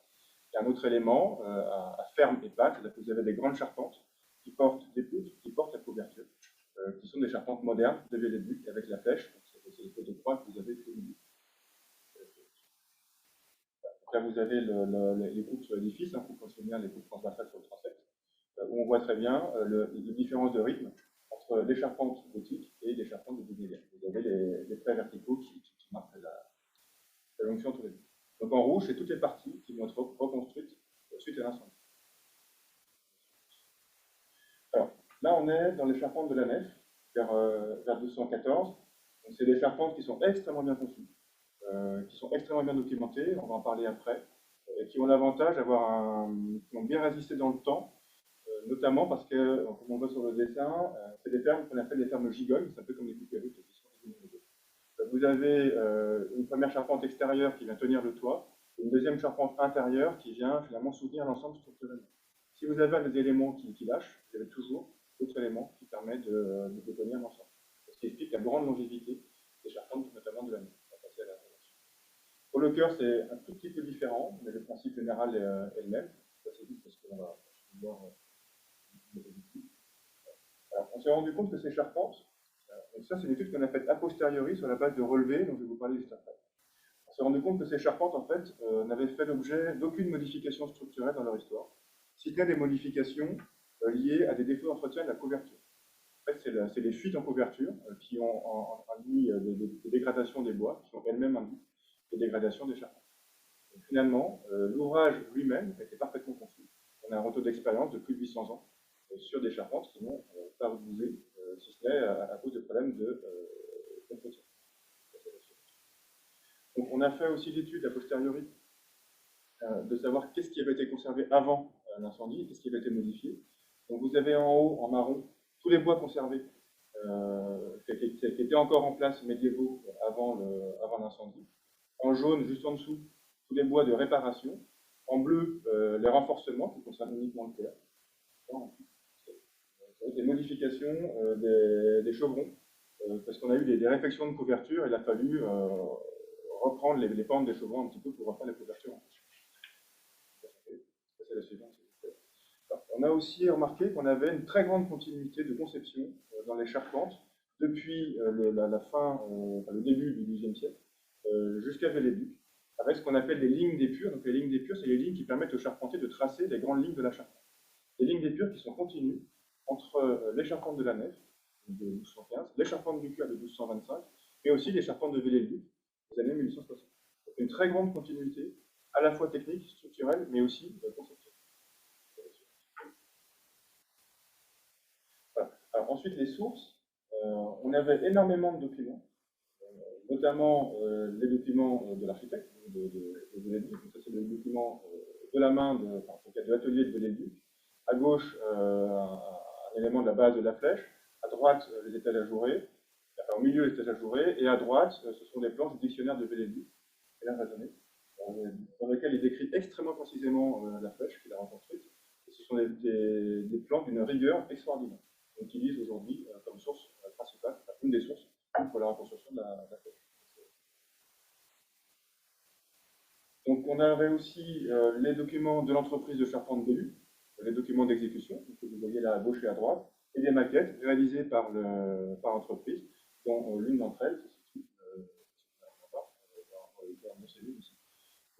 Et un autre élément à ferme et pâte, c'est-à-dire que vous avez des grandes charpentes qui portent des poutres, qui portent la couverture, qui sont des charpentes modernes de Viollet-le-Duc avec la flèche. C'est les côtes de croix que vous avez au milieu. Là, vous avez les coupes sur l'édifice, vous pensez bien les coupes transversales sur le transept, où on voit très bien les différences de rythme entre entre les charpentes gothiques et les charpentes de Budélia. Vous avez les traits verticaux qui marquent la jonction entre les deux. Donc en rouge, c'est toutes les parties qui vont être reconstruites suite à l'incendie. Alors, là, on est dans les charpentes de la nef, vers 1214. C'est des charpentes qui sont extrêmement bien conçues, qui sont extrêmement bien documentées, on va en parler après, et qui ont l'avantage qui ont bien résisté dans le temps, notamment parce que, comme on voit sur le dessin, c'est des fermes qu'on appelle des fermes gigognes, c'est un peu comme les coupérutes qui sont illuminées. Vous avez une première charpente extérieure qui vient tenir le toit, et une deuxième charpente intérieure qui vient finalement soutenir l'ensemble structurel. Si vous avez des éléments qui lâchent, vous avez toujours d'autres éléments qui permettent de tenir l'ensemble. Ce qui explique la grande longévité des charpentes, notamment de la nuit. Pour le cœur, c'est un tout petit peu différent, mais le principe général est le même. Ça, c'est juste parce qu'on va voir. Alors, on s'est rendu compte que ces charpentes, donc ça, c'est une étude qu'on a faite a posteriori sur la base de relevés, dont je vais vous parler juste après. On s'est rendu compte que ces charpentes, en fait, n'avaient fait l'objet d'aucune modification structurelle dans leur histoire, si ce n'est des modifications liées à des défauts d'entretien de la couverture. En fait, c'est les fuites en couverture qui ont induit des dégradations des bois, qui ont elles-mêmes induit des dégradations des charpentes. Donc, finalement, l'ouvrage lui-même était parfaitement conçu. On a un retour d'expérience de plus de 800 ans sur des charpentes qui n'ont pas bougé, si ce n'est à cause de problèmes d'entretien. Donc, on a fait aussi l'étude a posteriori de savoir qu'est-ce qui avait été conservé avant l'incendie, qu'est-ce qui avait été modifié. Donc, vous avez en haut, en marron, tous les bois conservés qui étaient encore en place médiévaux avant l'incendie. En jaune, juste en dessous, tous les bois de réparation. En bleu, les renforcements qui concernent uniquement le terre. Des modifications des chevrons, parce qu'on a eu des réfections de couverture, et il a fallu reprendre les pentes des chevrons un petit peu pour refaire les couvertures. C'est la suivante. Alors, on a aussi remarqué qu'on avait une très grande continuité de conception dans les charpentes depuis le début du XIIe siècle jusqu'à Vélé-Duc, avec ce qu'on appelle les lignes d'épure. Donc les lignes d'épure, c'est les lignes qui permettent aux charpentiers de tracer les grandes lignes de la charpente. Les lignes d'épure qui sont continues entre les charpentes de la nef, de 1215, les charpentes du cœur de 1225, mais aussi les charpentes de Vélé-Duc des années 1860. Donc une très grande continuité, à la fois technique, structurelle, mais aussi conceptuelle. Voilà. Alors, ensuite, les sources. On avait énormément de documents, notamment les documents de l'architecte, de Vélé-Duc. Ça, c'est le document de la main, de l'atelier de Vélé-Duc. À gauche, un élément de la base de la flèche. À droite, les étages ajourés. Enfin, au milieu, les étages ajourés. Et à droite, ce sont des planches du dictionnaire de Vélé-Duc, dans lequel il décrit extrêmement précisément la flèche qu'il a reconstruite. Et ce sont des plans d'une rigueur extraordinaire. On utilise aujourd'hui comme source principale, une des sources pour la reconstruction de la flèche. Donc on avait aussi les documents de l'entreprise de charpente Bellu, les documents d'exécution, que vous voyez là à gauche et à droite, et des maquettes réalisées par l'entreprise, dont l'une d'entre elles se situe dans mon cellule ici.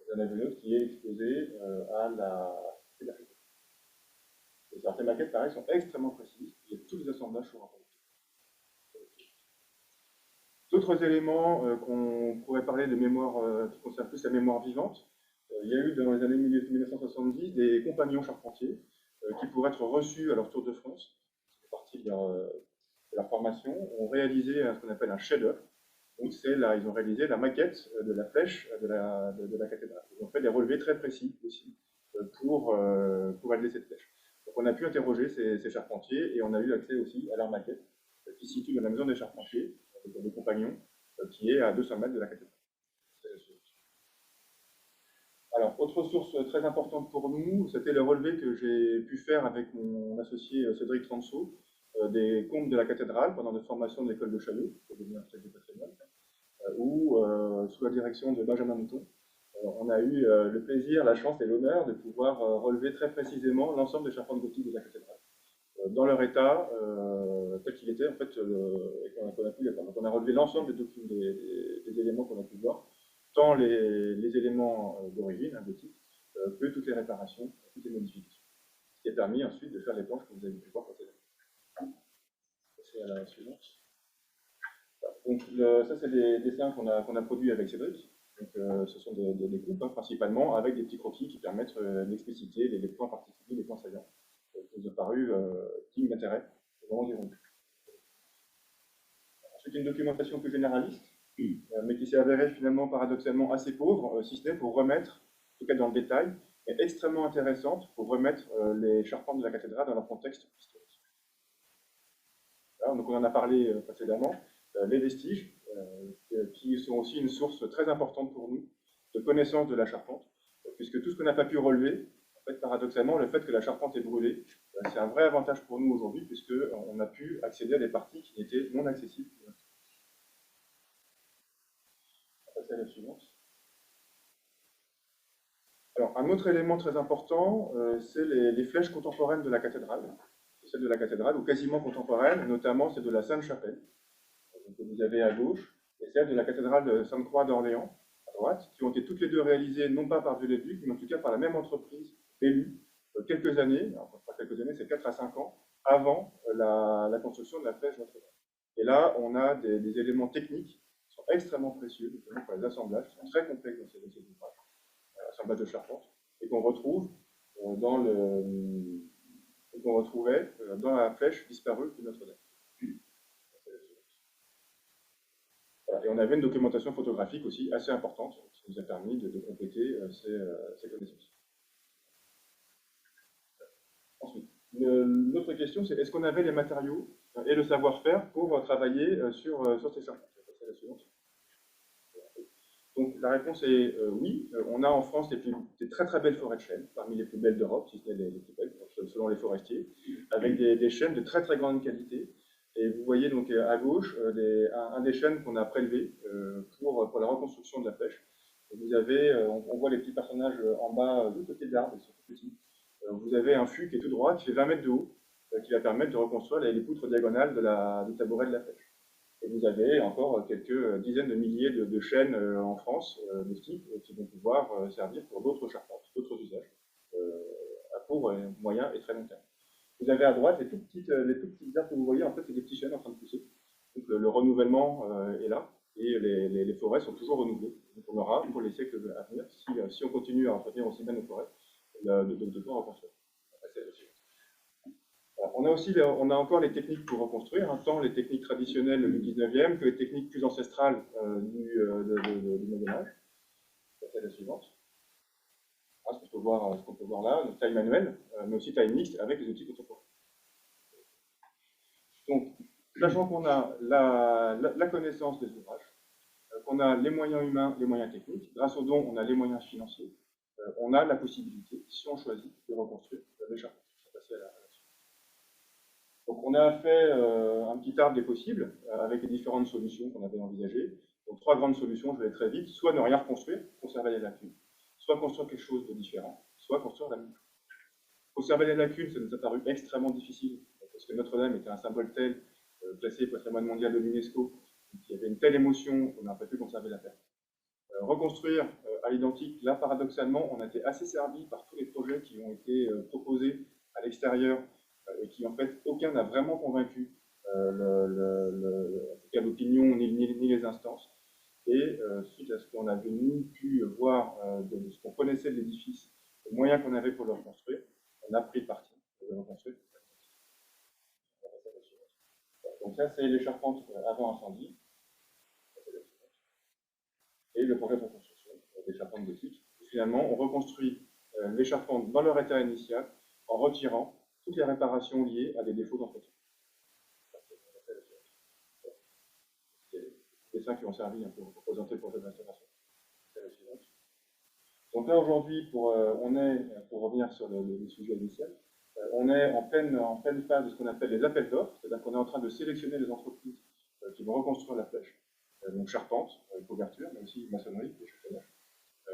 Vous en avez une autre qui est exposée à la Cité d'architecture. Ces maquettes, pareil, sont extrêmement précises, et tous les assemblages sont rapportés. D'autres éléments qu'on pourrait parler de mémoire qui concernent plus la mémoire vivante. Il y a eu dans les années 1970 des compagnons charpentiers qui, pour être reçus à leur Tour de France, c'est partie de leur formation, ont réalisé ce qu'on appelle un chef-d'œuvre. Donc ils ont réalisé la maquette de la flèche de la cathédrale. Ils ont fait des relevés très précis aussi pour réaliser cette flèche. Donc on a pu interroger ces charpentiers et on a eu accès aussi à leur maquette qui se situe dans la maison des charpentiers, des compagnons, qui est à 200 mètres de la cathédrale. Alors, autre source très importante pour nous, c'était le relevé que j'ai pu faire avec mon associé Cédric Tranceau, des comptes de la cathédrale pendant notre formation de l'école de Chaillot, pour devenir architecte du patrimoine, où, sous la direction de Benjamin Mouton, on a eu le plaisir, la chance et l'honneur de pouvoir relever très précisément l'ensemble des charpentes gothiques de la cathédrale, dans leur état tel qu'il était, en fait, et qu'on a pu attendre. Donc, on a relevé l'ensemble des éléments qu'on a pu voir, tant les éléments d'origine, gothique, que toutes les réparations, toutes les modifications. Ce qui a permis ensuite de faire les planches que vous avez pu voir précédemment. C'est passer à la suivante. Donc, ça, c'est des dessins qu'on a produits avec Cédric. Donc, ce sont des coupes, hein, principalement, avec des petits croquis qui permettent d'expliciter les points particuliers, les points saillants, qui nous ont paru dignes d'intérêt. Ensuite, une documentation plus généraliste, mais qui s'est avérée finalement paradoxalement assez pauvre, si ce n'est pour remettre, en tout cas dans le détail, mais extrêmement intéressante pour remettre les charpentes de la cathédrale dans leur contexte historique. Alors, donc on en a parlé précédemment, les vestiges, qui sont aussi une source très importante pour nous de connaissance de la charpente, puisque tout ce qu'on n'a pas pu relever, en fait, paradoxalement, le fait que la charpente est brûlée, c'est un vrai avantage pour nous aujourd'hui, puisqu'on a pu accéder à des parties qui étaient non accessibles. On va passer à la suivante. Alors, un autre élément très important, c'est les flèches contemporaines de la cathédrale. Celle de la cathédrale, ou quasiment contemporaine, notamment celle de la Sainte-Chapelle, que vous avez à gauche, et celle de la cathédrale de Sainte-Croix d'Orléans, à droite, qui ont été toutes les deux réalisées, non pas par Viollet-le-Duc, mais en tout cas par la même entreprise, Bellu, quelques années, alors pas quelques années, c'est 4 à 5 ans, avant la construction de la flèche Notre-Dame. Et là, on a des éléments techniques qui sont extrêmement précieux, notamment pour les assemblages, qui sont très complexes dans ces ouvrages, assemblage de charpente, et qu'on retrouve qu'on retrouvait dans la flèche disparue de Notre-Dame. Et on avait une documentation photographique aussi assez importante qui nous a permis de compléter ces connaissances. Ensuite, l'autre question, c'est est-ce qu'on avait les matériaux et le savoir-faire pour travailler sur ces charpentes? Je vais passer à la suivante. Donc la réponse est oui. On a en France des très très belles forêts de chênes, parmi les plus belles d'Europe, si ce n'est les plus belles, selon les forestiers, avec des chênes de très très grande qualité. Et vous voyez donc à gauche un des chênes qu'on a prélevé pour la reconstruction de la flèche. Et vous avez, on voit les petits personnages en bas du côté de l'arbre, ils sont tout petits. Vous avez un fût qui est tout droit, qui fait 20 mètres de haut, qui va permettre de reconstruire les poutres diagonales du tabouret de la flèche. Et vous avez encore quelques dizaines de milliers de chênes en France, de ce type, qui vont pouvoir servir pour d'autres charpentes, d'autres usages, à court, moyen et très long terme. Vous avez à droite les tout petites arbres que vous voyez, en fait, c'est des petits chênes en train de pousser. Donc le renouvellement est là, et les forêts sont toujours renouvelées. Donc on aura, pour les siècles à venir, si on continue à entretenir aussi bien nos forêts, de quoi reconstruire. On a encore les techniques pour reconstruire, tant les techniques traditionnelles du 19e que les techniques plus ancestrales du Moyen-Âge. C'est la suivante. Ce qu'on peut voir là, donc taille manuelle, mais aussi taille mixte avec les outils contemporains. Donc, sachant qu'on a la connaissance des ouvrages, qu'on a les moyens humains, les moyens techniques, grâce aux dons, on a les moyens financiers, on a la possibilité, si on choisit, de reconstruire les charpentes. Je vais passer à la suite. Donc, on a fait un petit arbre des possibles avec les différentes solutions qu'on avait envisagées. Donc, 3 grandes solutions, je vais aller très vite. Soit ne rien reconstruire, conserver les lacunes, soit construire quelque chose de différent, soit construire la même chose. Conserver les lacunes, ça nous a paru extrêmement difficile, parce que Notre-Dame était un symbole tel, classé patrimoine mondial de l'UNESCO, qu'il y avait une telle émotion qu'on n'a pas pu conserver la terre. Reconstruire à l'identique, là, paradoxalement, on a été assez servi par tous les projets qui ont été proposés à l'extérieur, et qui, en fait, aucun n'a vraiment convaincu en tout cas l'opinion ni les instances. Et suite à ce qu'on avait pu voir de ce qu'on connaissait de l'édifice, les moyens qu'on avait pour le reconstruire, on a pris le parti de le reconstruire. Donc ça, c'est les charpentes avant incendie. Et le projet de reconstruction des charpentes gothiques. Et finalement, on reconstruit les charpentes dans leur état initial en retirant toutes les réparations liées à des défauts d'entretien. C'est des dessins qui ont servi pour représenter le projet de restauration. C'est la suivante. Donc là, aujourd'hui, pour revenir sur le sujet initial, on est en pleine phase de ce qu'on appelle les appels d'offres, c'est-à-dire qu'on est en train de sélectionner les entreprises qui vont reconstruire la flèche. Donc charpente, couverture, mais aussi maçonnerie et chauffonnage.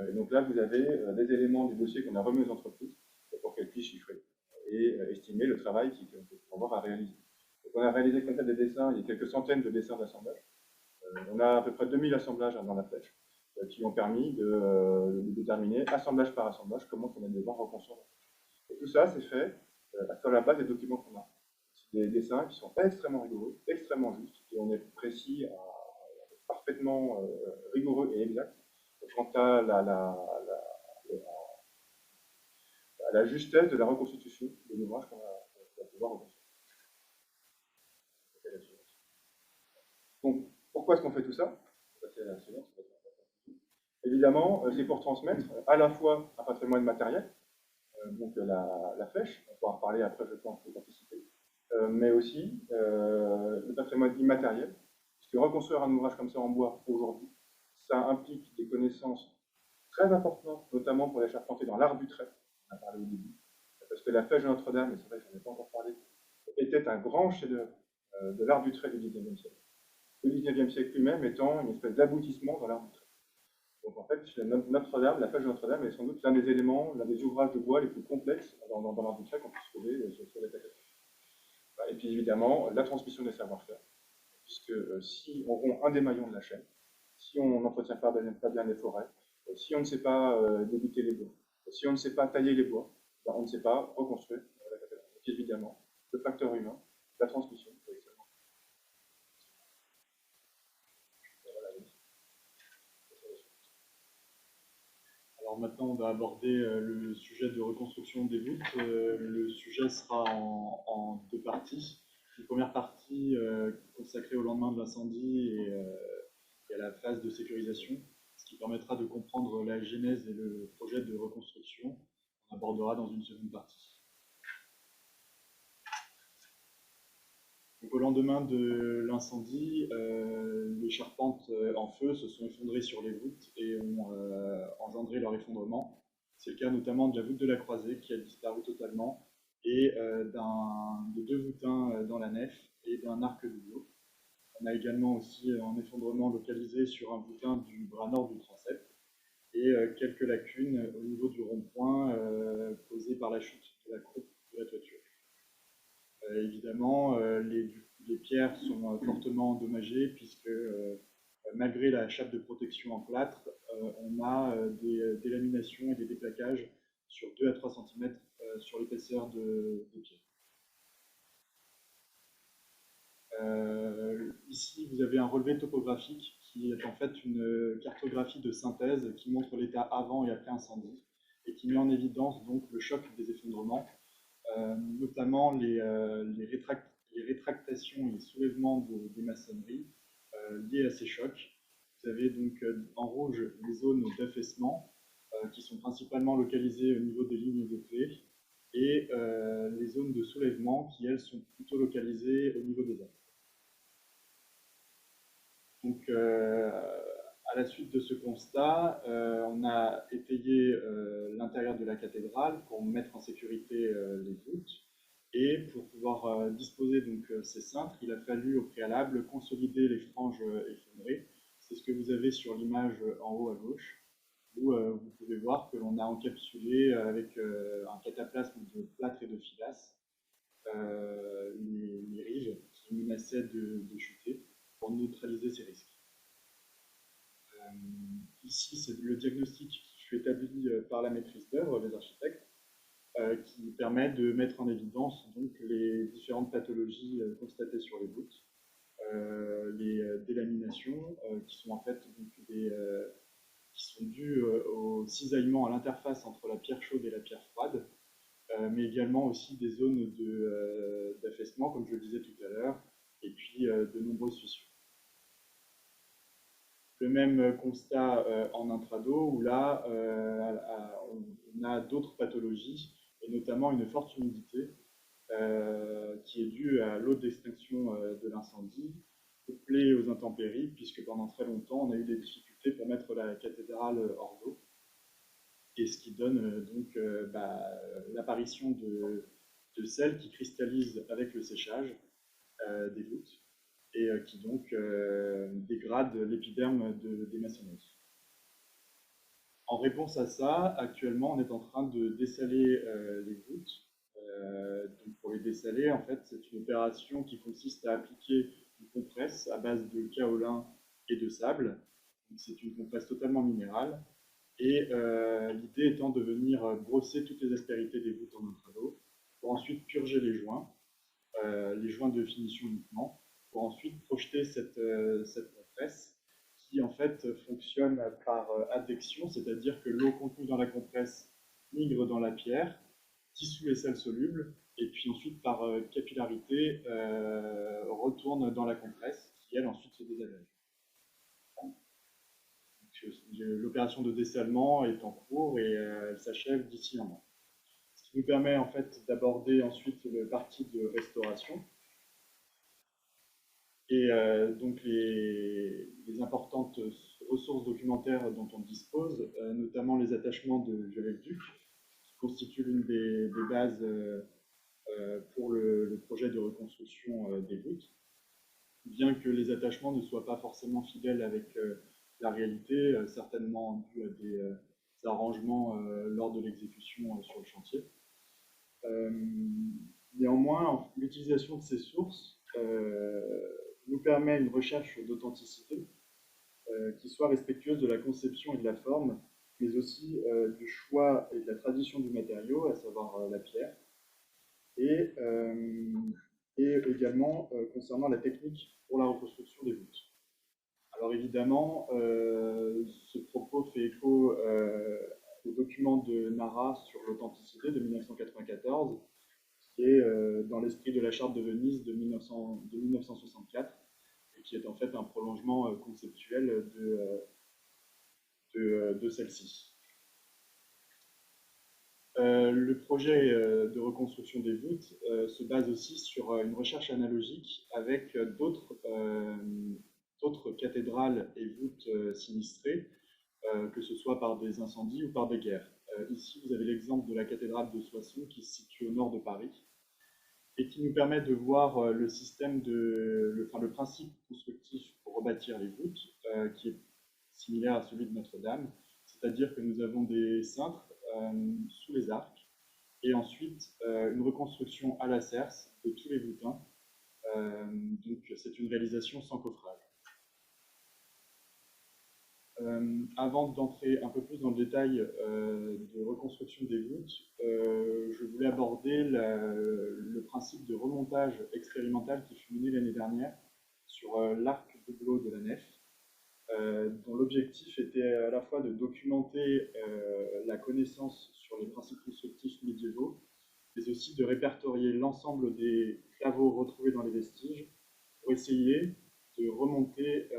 Et donc là, vous avez des éléments du dossier qu'on a remis aux entreprises pour qu'elles puissent chiffrer et estimer le travail qu'ils vont avoir à réaliser. Donc on a réalisé comme ça des dessins, il y a quelques centaines de dessins d'assemblage. On a à peu près 2000 assemblages dans la flèche qui ont permis de déterminer, assemblage par assemblage, comment on allait devoir reconstruire la flèche. Et tout ça, c'est fait sur la base des documents qu'on a. des dessins qui sont extrêmement rigoureux, extrêmement justes, et on est précis, parfaitement rigoureux et exact quant à la justesse de la reconstitution de l'ouvrage qu'on va pouvoir reconstruire. Donc, pourquoi est-ce qu'on fait tout ça? Évidemment, c'est pour transmettre à la fois un patrimoine matériel, donc la flèche, on pourra en reparler après, je pense, pour participer, mais aussi le patrimoine immatériel, puisque reconstruire un ouvrage comme ça en bois aujourd'hui, ça implique des connaissances très importantes, notamment pour les charpentiers dans l'art du trait, on a parlé au début, parce que la flèche de Notre-Dame, et c'est vrai que je n'en ai pas encore parlé, était un grand chef-d'œuvre de l'art du trait du XIXe siècle. Le XIXe siècle lui-même étant une espèce d'aboutissement dans l'art du trait. Donc en fait, Notre-Dame, la flèche de Notre-Dame est sans doute l'un des éléments, l'un des ouvrages de bois les plus complexes dans l'art du trait qu'on puisse trouver sur les plaquettes. Et puis évidemment, la transmission des savoir-faire, puisque si on rompt un des maillons de la chaîne, si on n'entretient pas bien les forêts, si on ne sait pas débuter les bois, si on ne sait pas tailler les bois, ben, on ne sait pas reconstruire la cathédrale. Donc évidemment, le facteur humain, la transmission, c'est extrêmement. Alors maintenant, on va aborder le sujet de reconstruction des voûtes. Le sujet sera en deux parties. Une première partie consacrée au lendemain de l'incendie et à la phase de sécurisation, ce qui permettra de comprendre la genèse et le projet de reconstruction. On abordera dans une seconde partie. Donc, au lendemain de l'incendie, les charpentes en feu se sont effondrées sur les voûtes et ont engendré leur effondrement. C'est le cas notamment de la voûte de la croisée qui a disparu totalement et de deux voûtins dans la nef et d'un arc de doublot. On a également aussi un effondrement localisé sur un voûtin du bras nord du transept et quelques lacunes au niveau du rond-point causées par la chute de la croupe de la toiture. Évidemment, les pierres sont fortement endommagées puisque malgré la chape de protection en plâtre, on a des délaminations et des déplaquages sur 2 à 3 cm sur l'épaisseur des pierres. Ici, vous avez un relevé topographique qui est en fait une cartographie de synthèse qui montre l'état avant et après incendie et qui met en évidence donc le choc des effondrements, notamment les rétractations et les soulèvements des maçonneries liés à ces chocs. Vous avez donc en rouge les zones d'affaissement qui sont principalement localisées au niveau des lignes de clé et les zones de soulèvement qui, elles, sont plutôt localisées au niveau des arbres. Donc, à la suite de ce constat, on a étayé l'intérieur de la cathédrale pour mettre en sécurité les voûtes. Et pour pouvoir disposer donc ces cintres, il a fallu au préalable consolider les franges effondrées. C'est ce que vous avez sur l'image en haut à gauche, où vous pouvez voir que l'on a encapsulé avec un cataplasme de plâtre et de filasse les rives qui menaçaient de chuter pour neutraliser ces risques. Ici, c'est le diagnostic qui fut établi par la maîtrise d'œuvre, les architectes, qui permet de mettre en évidence donc, les différentes pathologies constatées sur les voûtes, les délaminations qui sont en fait donc, qui sont dues au cisaillement à l'interface entre la pierre chaude et la pierre froide, mais également aussi des zones d'affaissement, comme je le disais tout à l'heure, et puis de nombreuses fissures. Le même constat en intrado, où là, on a d'autres pathologies, et notamment une forte humidité qui est due à l'eau d'extinction de l'incendie, couplée aux intempéries, puisque pendant très longtemps, on a eu des difficultés pour mettre la cathédrale hors d'eau, et ce qui donne donc l'apparition de sel qui cristallise avec le séchage des voûtes, et qui donc dégrade l'épiderme des maçonneries. En réponse à ça, actuellement, on est en train de dessaler les voûtes. Donc pour les dessaler, en fait, c'est une opération qui consiste à appliquer une compresse à base de kaolin et de sable. C'est une compresse totalement minérale. Et l'idée étant de venir brosser toutes les aspérités des voûtes en intrado, pour ensuite purger les joints, les joints de finition uniquement, pour ensuite projeter cette compresse qui en fait fonctionne par advection, c'est-à-dire que l'eau contenue dans la compresse migre dans la pierre, dissout les sels solubles, et puis ensuite par capillarité retourne dans la compresse, qui elle ensuite se désagrège. L'opération de dessalement est en cours et elle s'achève d'ici un mois. Ce qui nous permet en fait d'aborder ensuite le parti de restauration. Et donc les importantes ressources documentaires dont on dispose, notamment les attachements de Viollet-le-Duc, qui constituent l'une des bases pour le projet de reconstruction des voûtes, bien que les attachements ne soient pas forcément fidèles avec la réalité, certainement dû à des arrangements lors de l'exécution sur le chantier. Néanmoins, l'utilisation de ces sources nous permet une recherche d'authenticité qui soit respectueuse de la conception et de la forme, mais aussi du choix et de la tradition du matériau, à savoir la pierre, et également concernant la technique pour la reconstruction des voûtes. Alors évidemment, ce propos fait écho au document de Nara sur l'authenticité de 1994, qui est dans l'esprit de la Charte de Venise de 1964, et qui est en fait un prolongement conceptuel de celle-ci. Le projet de reconstruction des voûtes se base aussi sur une recherche analogique avec d'autres cathédrales et voûtes sinistrées, que ce soit par des incendies ou par des guerres. Ici, vous avez l'exemple de la cathédrale de Soissons qui se situe au nord de Paris et qui nous permet de voir le système le principe constructif pour rebâtir les voûtes, qui est similaire à celui de Notre-Dame, c'est-à-dire que nous avons des cintres sous les arcs et ensuite une reconstruction à la cerce de tous les voûtins. Donc c'est une réalisation sans coffrage. Avant d'entrer un peu plus dans le détail de reconstruction des voûtes, je voulais aborder le principe de remontage expérimental qui fut mené l'année dernière sur l'arc de Blot de la nef, dont l'objectif était à la fois de documenter la connaissance sur les principes constructifs médiévaux, mais aussi de répertorier l'ensemble des claveaux retrouvés dans les vestiges pour essayer de remonter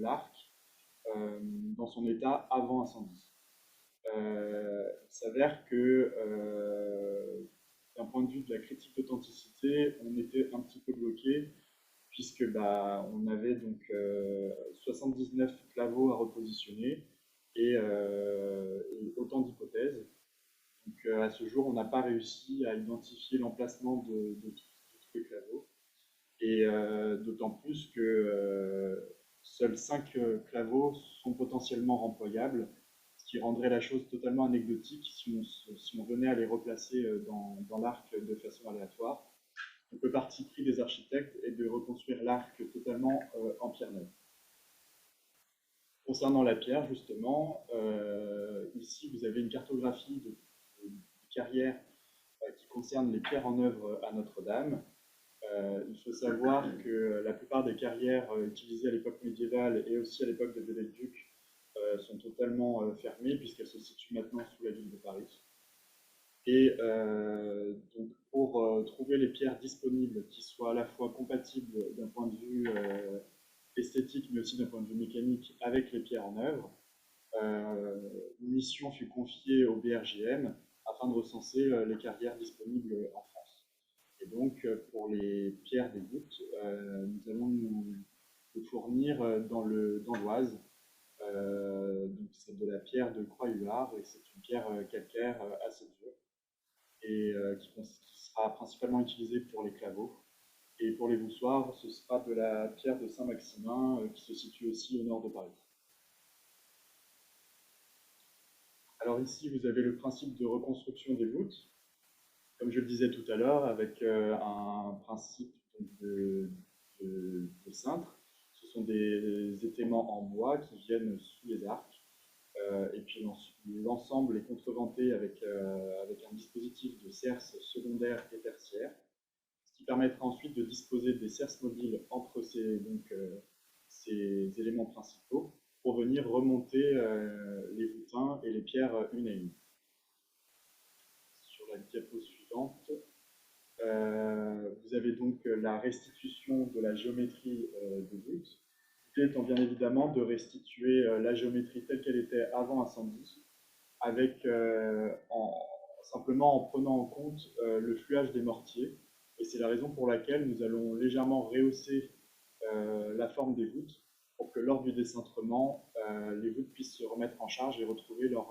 l'arc dans son état avant incendie. Il s'avère que d'un point de vue de la critique d'authenticité, on était un petit peu bloqué puisque on avait donc 79 claveaux à repositionner et autant d'hypothèses. Donc à ce jour, on n'a pas réussi à identifier l'emplacement de tous les claveaux. Et d'autant plus que seuls 5 claveaux sont potentiellement remployables, ce qui rendrait la chose totalement anecdotique si on venait à les replacer dans l'arc de façon aléatoire. Donc le parti pris des architectes est de reconstruire l'arc totalement en pierre neuve. Concernant la pierre, justement, ici vous avez une cartographie de carrières qui concerne les pierres en œuvre à Notre-Dame. Il faut savoir que la plupart des carrières utilisées à l'époque médiévale et aussi à l'époque de Viollet-le-Duc sont totalement fermées puisqu'elles se situent maintenant sous la ville de Paris. Et donc pour trouver les pierres disponibles qui soient à la fois compatibles d'un point de vue esthétique mais aussi d'un point de vue mécanique avec les pierres en œuvre, une mission fut confiée au BRGM afin de recenser les carrières disponibles en France. Et donc, pour les pierres des voûtes, nous allons nous fournir dans l'Oise. Donc, c'est de la pierre de Croix-Huard et c'est une pierre calcaire assez dure et qui sera principalement utilisée pour les claveaux. Et pour les voussoirs, ce sera de la pierre de Saint-Maximin qui se situe aussi au nord de Paris. Alors ici, vous avez le principe de reconstruction des voûtes. Comme je le disais tout à l'heure, avec un principe de cintre. Ce sont des étaiments en bois qui viennent sous les arcs. Et puis l'ensemble est contreventé avec un dispositif de cerces secondaire et tertiaire, ce qui permet permettra ensuite de disposer des cerces mobiles entre ces éléments principaux pour venir remonter les voûtins et les pierres une à une. Sur la diapo suivante, vous avez donc la restitution de la géométrie de voûte. L'idée étant bien évidemment de restituer la géométrie telle qu'elle était avant incendie, avec simplement en prenant en compte le fluage des mortiers. Et c'est la raison pour laquelle nous allons légèrement rehausser la forme des voûtes pour que lors du décintrement, les voûtes puissent se remettre en charge et retrouver leur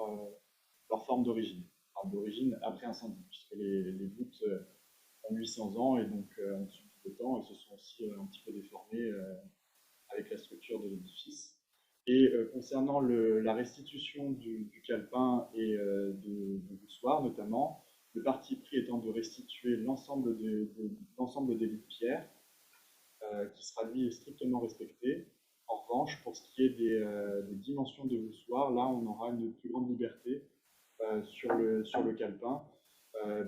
forme d'origine. Enfin, d'origine après incendie, puisque les voûtes ont 800 ans et donc ont subi le temps et se sont aussi un petit peu déformées avec la structure de l'édifice. Et concernant la restitution du calepin et de voussoirs notamment, le parti pris étant de restituer l'ensemble des lits de pierre, qui sera lui strictement respecté. En revanche, pour ce qui est des dimensions de voussoirs, là on aura une plus grande liberté sur le calepin,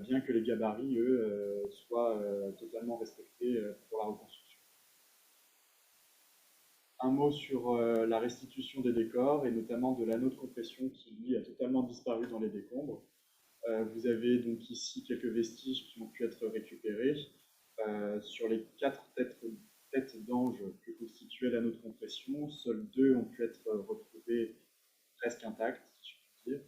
bien que les gabarits, eux, soient totalement respectés pour la reconstruction. Un mot sur la restitution des décors et notamment de l'anneau de compression qui, lui, a totalement disparu dans les décombres. Vous avez donc ici quelques vestiges qui ont pu être récupérés. Sur les 4 têtes d'ange que constituait l'anneau de compression, seuls 2 ont pu être retrouvés presque intacts, si je puis dire.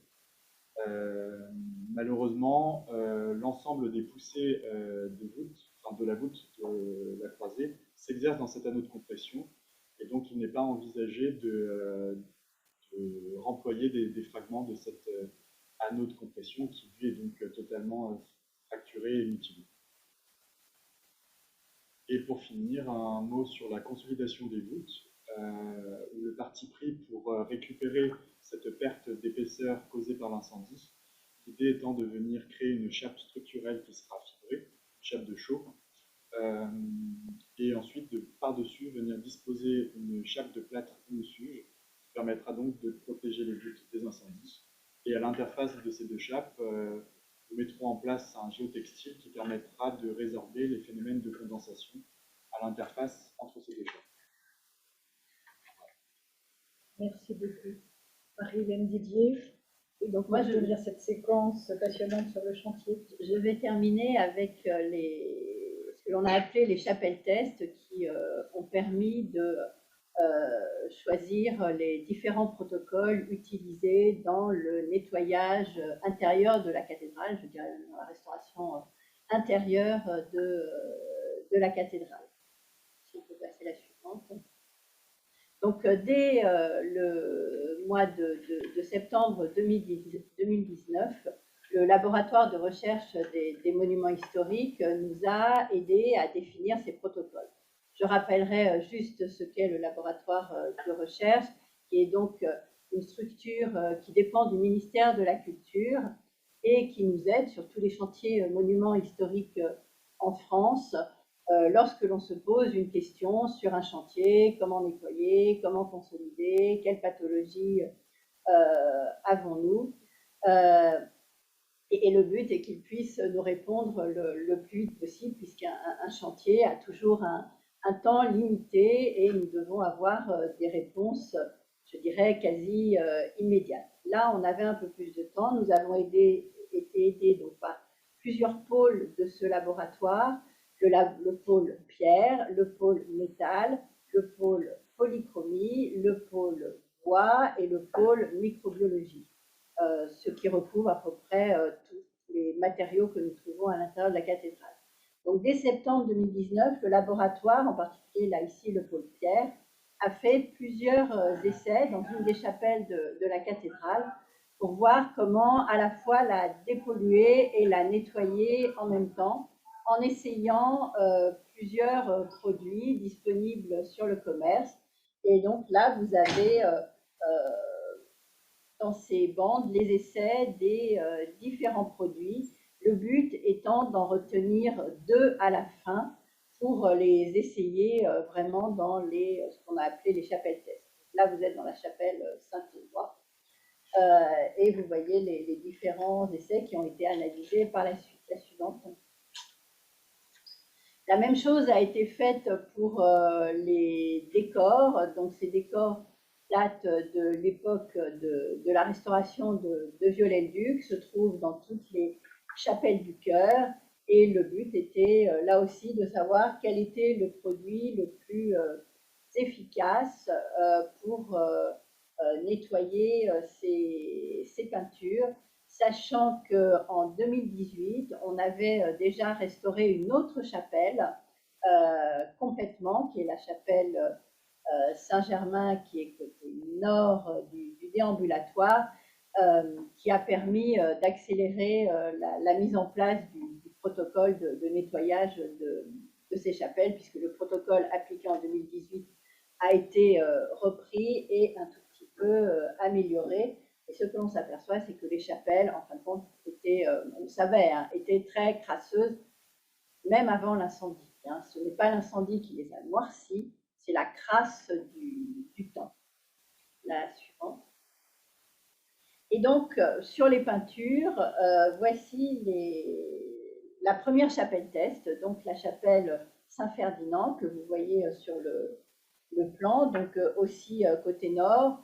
Malheureusement, l'ensemble des poussées de la voûte de la croisée s'exerce dans cet anneau de compression. Et donc, il n'est pas envisagé de remployer des fragments de cet anneau de compression qui, lui, est donc totalement fracturé et mutilé. Et pour finir, un mot sur la consolidation des voûtes, où le parti pris pour récupérer cette perte d'épaisseur causée par l'incendie, l'idée étant de venir créer une chape structurelle qui sera fibrée, une chape de chaux, et ensuite de par-dessus venir disposer une chape de plâtre inossuge qui permettra donc de protéger les voûtes des incendies. Et à l'interface de ces 2 chapes, nous mettrons en place un géotextile qui permettra de résorber les phénomènes de condensation à l'interface entre ces 2 chapes. Merci beaucoup. Marie-Hélène Didier. Et donc moi, je veux dire cette séquence passionnante sur le chantier. Je vais terminer avec ce que l'on a appelé les chapelles tests qui ont permis de choisir les différents protocoles utilisés dans le nettoyage intérieur de la cathédrale, je dirais dans la restauration intérieure de la cathédrale. Si on peut passer la suivante. Donc, dès le mois de septembre 2019, le laboratoire de recherche des monuments historiques nous a aidés à définir ces protocoles. Je rappellerai juste ce qu'est le laboratoire de recherche, qui est donc une structure qui dépend du ministère de la Culture et qui nous aide sur tous les chantiers monuments historiques en France. Lorsque l'on se pose une question sur un chantier, comment nettoyer, comment consolider, quelle pathologie avons-nous, et le but est qu'ils puissent nous répondre le plus vite possible, puisqu'un chantier a toujours un temps limité et nous devons avoir des réponses, je dirais, quasi immédiates. Là, on avait un peu plus de temps. Nous avons été aidés donc, par plusieurs pôles de ce laboratoire. Le pôle pierre, le pôle métal, le pôle polychromie, le pôle bois et le pôle microbiologie, ce qui recouvre à peu près tous les matériaux que nous trouvons à l'intérieur de la cathédrale. Donc dès septembre 2019, le laboratoire, en particulier là ici le pôle pierre, a fait plusieurs essais dans une des chapelles de la cathédrale pour voir comment à la fois la dépolluer et la nettoyer en même temps, en essayant plusieurs produits disponibles sur le commerce. Et donc là, vous avez dans ces bandes les essais des différents produits, le but étant d'en retenir 2 à la fin pour les essayer vraiment dans ce qu'on a appelé les chapelles tests. Là, vous êtes dans la chapelle Saint-Éloi et vous voyez les différents essais qui ont été analysés par la suite. La suivante. La même chose a été faite pour les décors. Donc ces décors datent de l'époque de la restauration de Viollet-le-Duc, se trouvent dans toutes les chapelles du chœur. Et le but était là aussi de savoir quel était le produit le plus efficace pour nettoyer ces peintures, sachant qu'en 2018, on avait déjà restauré une autre chapelle complètement, qui est la chapelle Saint-Germain, qui est côté nord du déambulatoire, qui a permis d'accélérer la mise en place du protocole de nettoyage de ces chapelles, puisque le protocole appliqué en 2018 a été repris et un tout petit peu amélioré. Et ce que l'on s'aperçoit, c'est que les chapelles, en fin de compte, étaient, on le savait, hein, étaient très crasseuses, même avant l'incendie. Hein. Ce n'est pas l'incendie qui les a noircies, c'est la crasse du temps. La suivante. Et donc, sur les peintures, voici la première chapelle test, donc la chapelle Saint-Ferdinand, que vous voyez sur le plan, donc aussi côté nord.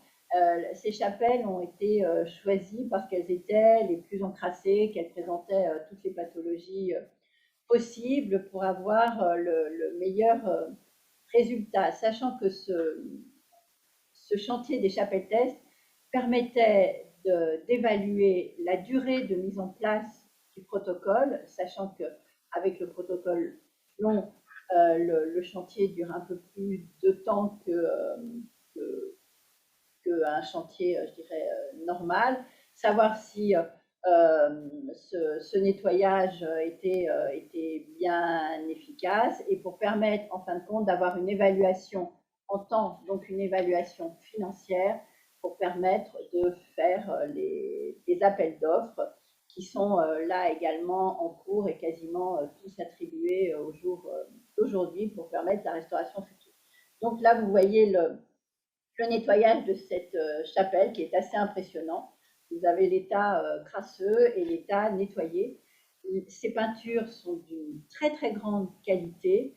Ces chapelles ont été choisies parce qu'elles étaient les plus encrassées, qu'elles présentaient toutes les pathologies possibles pour avoir le meilleur résultat, sachant que ce chantier des chapelles test permettait d'évaluer la durée de mise en place du protocole, sachant qu'avec le protocole long, le chantier dure un peu plus de temps qu'un chantier, je dirais, normal. Savoir si ce nettoyage était bien efficace, et pour permettre, en fin de compte, d'avoir une évaluation en temps, donc une évaluation financière, pour permettre de faire des appels d'offres qui sont là également en cours et quasiment tous attribués au jour d'aujourd'hui pour permettre la restauration future. Donc là, vous voyez le nettoyage de cette chapelle qui est assez impressionnant. Vous avez l'état crasseux et l'état nettoyé. Ces peintures sont d'une très très grande qualité.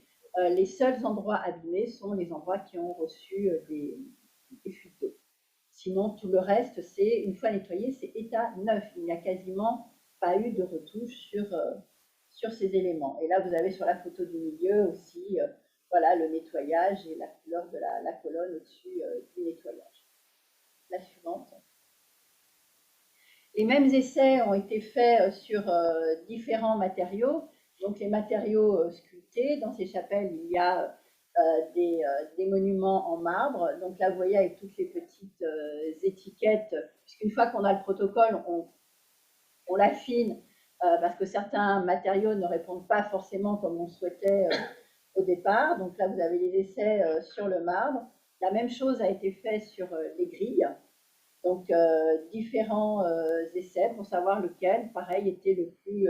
Les seuls endroits abîmés sont les endroits qui ont reçu des fuites d'eau. Sinon, tout le reste, c'est, une fois nettoyé, c'est état neuf. Il n'y a quasiment pas eu de retouche sur ces éléments. Et là, vous avez sur la photo du milieu aussi voilà, le nettoyage et la couleur de la colonne au-dessus du nettoyage. La suivante. Les mêmes essais ont été faits sur différents matériaux. Donc les matériaux sculptés. Dans ces chapelles, il y a des monuments en marbre. Donc là, vous voyez avec toutes les petites étiquettes, puisqu'une fois qu'on a le protocole, on l'affine parce que certains matériaux ne répondent pas forcément comme on souhaitait au départ. Donc là, vous avez les essais sur le marbre. La même chose a été faite sur les grilles. Donc, différents essais pour savoir lequel, pareil, était le plus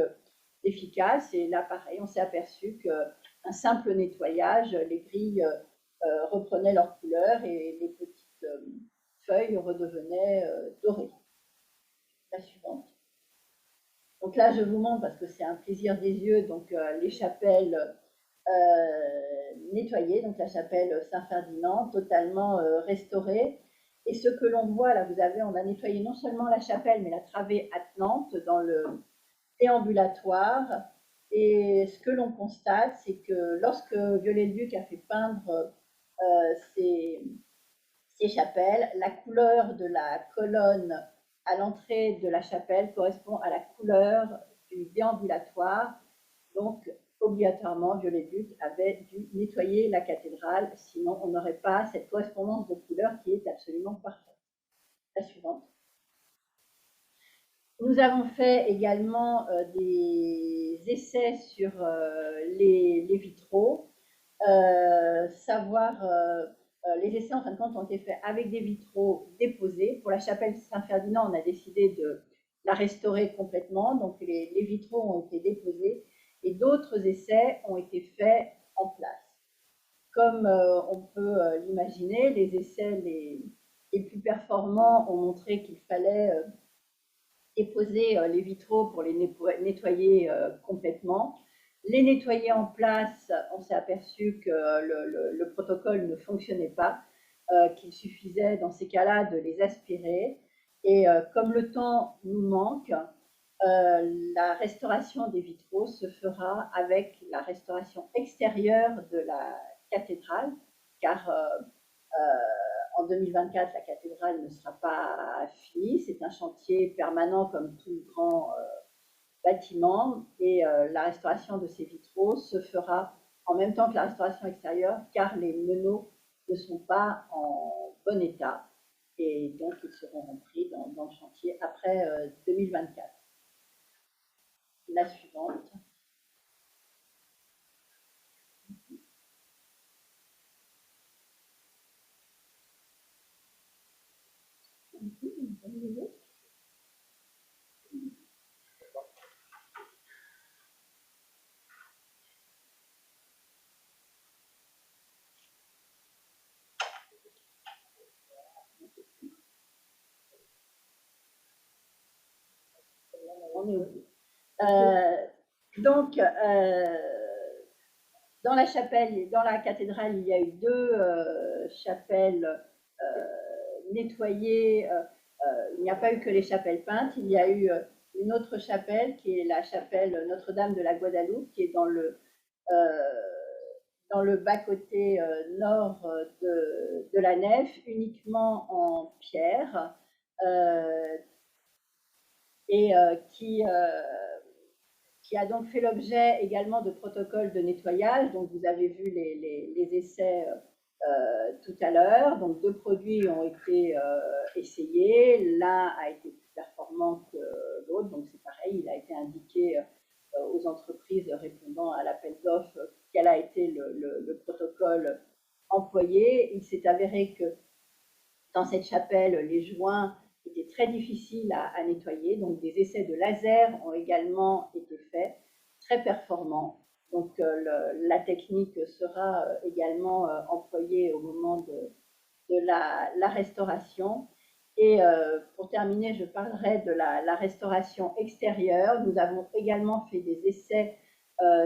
efficace. Et là, pareil, on s'est aperçu qu'un simple nettoyage, les grilles reprenaient leur couleur et les petites feuilles redevenaient dorées. La suivante. Donc là, je vous montre, parce que c'est un plaisir des yeux, donc les chapelles nettoyée, donc la chapelle Saint-Ferdinand, totalement restaurée. Et ce que l'on voit, là, on a nettoyé non seulement la chapelle, mais la travée attenante dans le déambulatoire. Et ce que l'on constate, c'est que lorsque Viollet-le-Duc a fait peindre ces chapelles, la couleur de la colonne à l'entrée de la chapelle correspond à la couleur du déambulatoire. Donc, obligatoirement, Viollet-le-Duc avait dû nettoyer la cathédrale, sinon on n'aurait pas cette correspondance de couleurs qui est absolument parfaite. La suivante. Nous avons fait également des essais sur les vitraux. Les essais, en fin de compte, ont été faits avec des vitraux déposés. Pour la chapelle Saint-Ferdinand, on a décidé de la restaurer complètement. Donc, les vitraux ont été déposés et d'autres essais ont été faits en place. Comme on peut l'imaginer, les essais les plus performants ont montré qu'il fallait déposer les vitraux pour les nettoyer complètement. Les nettoyer en place, on s'est aperçu que le protocole ne fonctionnait pas, qu'il suffisait dans ces cas-là de les aspirer. Et comme le temps nous manque, la restauration des vitraux se fera avec la restauration extérieure de la cathédrale, car en 2024, la cathédrale ne sera pas finie. C'est un chantier permanent comme tout grand bâtiment, et la restauration de ces vitraux se fera en même temps que la restauration extérieure, car les meneaux ne sont pas en bon état, et donc ils seront repris dans le chantier après 2024. La suivante. On est au bout. Donc, dans la chapelle, dans la cathédrale, il y a eu deux chapelles nettoyées. Il n'y a pas eu que les chapelles peintes. Il y a eu une autre chapelle qui est la chapelle Notre-Dame de la Guadeloupe, qui est dans le bas-côté nord de la nef, uniquement en pierre, et qui a donc fait l'objet également de protocoles de nettoyage. Donc vous avez vu les essais tout à l'heure. Donc 2 produits ont été essayés. L'un a été plus performant que l'autre, donc c'est pareil, il a été indiqué aux entreprises répondant à l'appel d'offres quel a été le protocole employé. Il s'est avéré que dans cette chapelle, les joints étaient très difficiles à nettoyer, donc des essais de laser ont également été faits, très performants. Donc la technique sera également employée au moment de la restauration. Et pour terminer, je parlerai de la restauration extérieure. Nous avons également fait des essais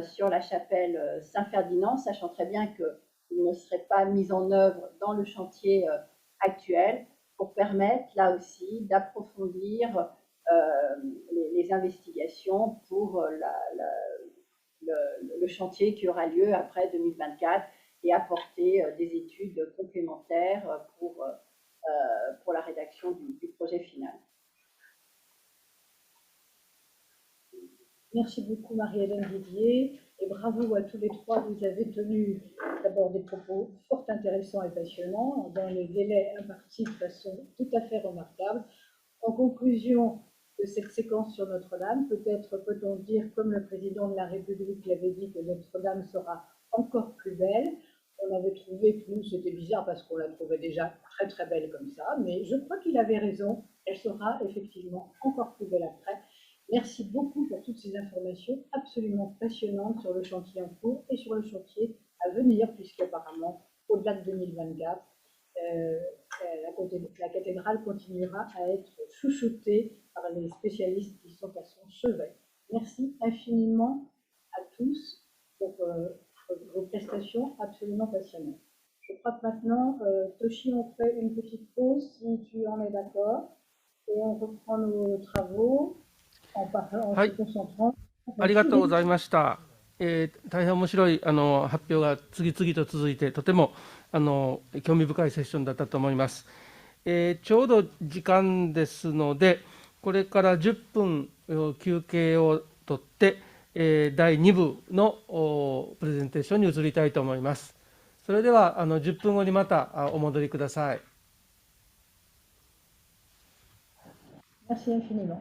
sur la chapelle Saint-Ferdinand, sachant très bien qu'il ne serait pas mis en œuvre dans le chantier actuel, pour permettre là aussi d'approfondir les investigations pour le chantier qui aura lieu après 2024 et apporter des études complémentaires pour la rédaction du projet final. Merci beaucoup Marie-Hélène Didier, et bravo à tous les trois. Vous avez tenu d'abord des propos fort intéressants et passionnants dans les délais impartis de façon tout à fait remarquable. En conclusion de cette séquence sur Notre-Dame, peut-être peut-on dire, comme le président de la République l'avait dit, que Notre-Dame sera encore plus belle. On avait trouvé que nous, c'était bizarre parce qu'on la trouvait déjà très très belle comme ça, mais je crois qu'il avait raison, elle sera effectivement encore plus belle après. Merci beaucoup pour toutes ces informations absolument passionnantes sur le chantier en cours et sur le chantier à venir, puisqu'apparemment, au-delà de 2024, la cathédrale continuera à être chouchoutée par les spécialistes qui sont à son chevet. Merci infiniment à tous pour vos prestations absolument passionnantes. Je crois que maintenant, Toshi, on fait une petite pause, si tu en es d'accord, et on reprend nos travaux en se concentrant. ありがとうございました。大変面白い発表が次々と続いて、とても興味深いセッションだったと思います。ちょうど時間ですので、これから10分休憩をとって、第2部のプレゼンテーションに移りたいと思います。それでは10分後にまたお戻りください。Merci infiniment.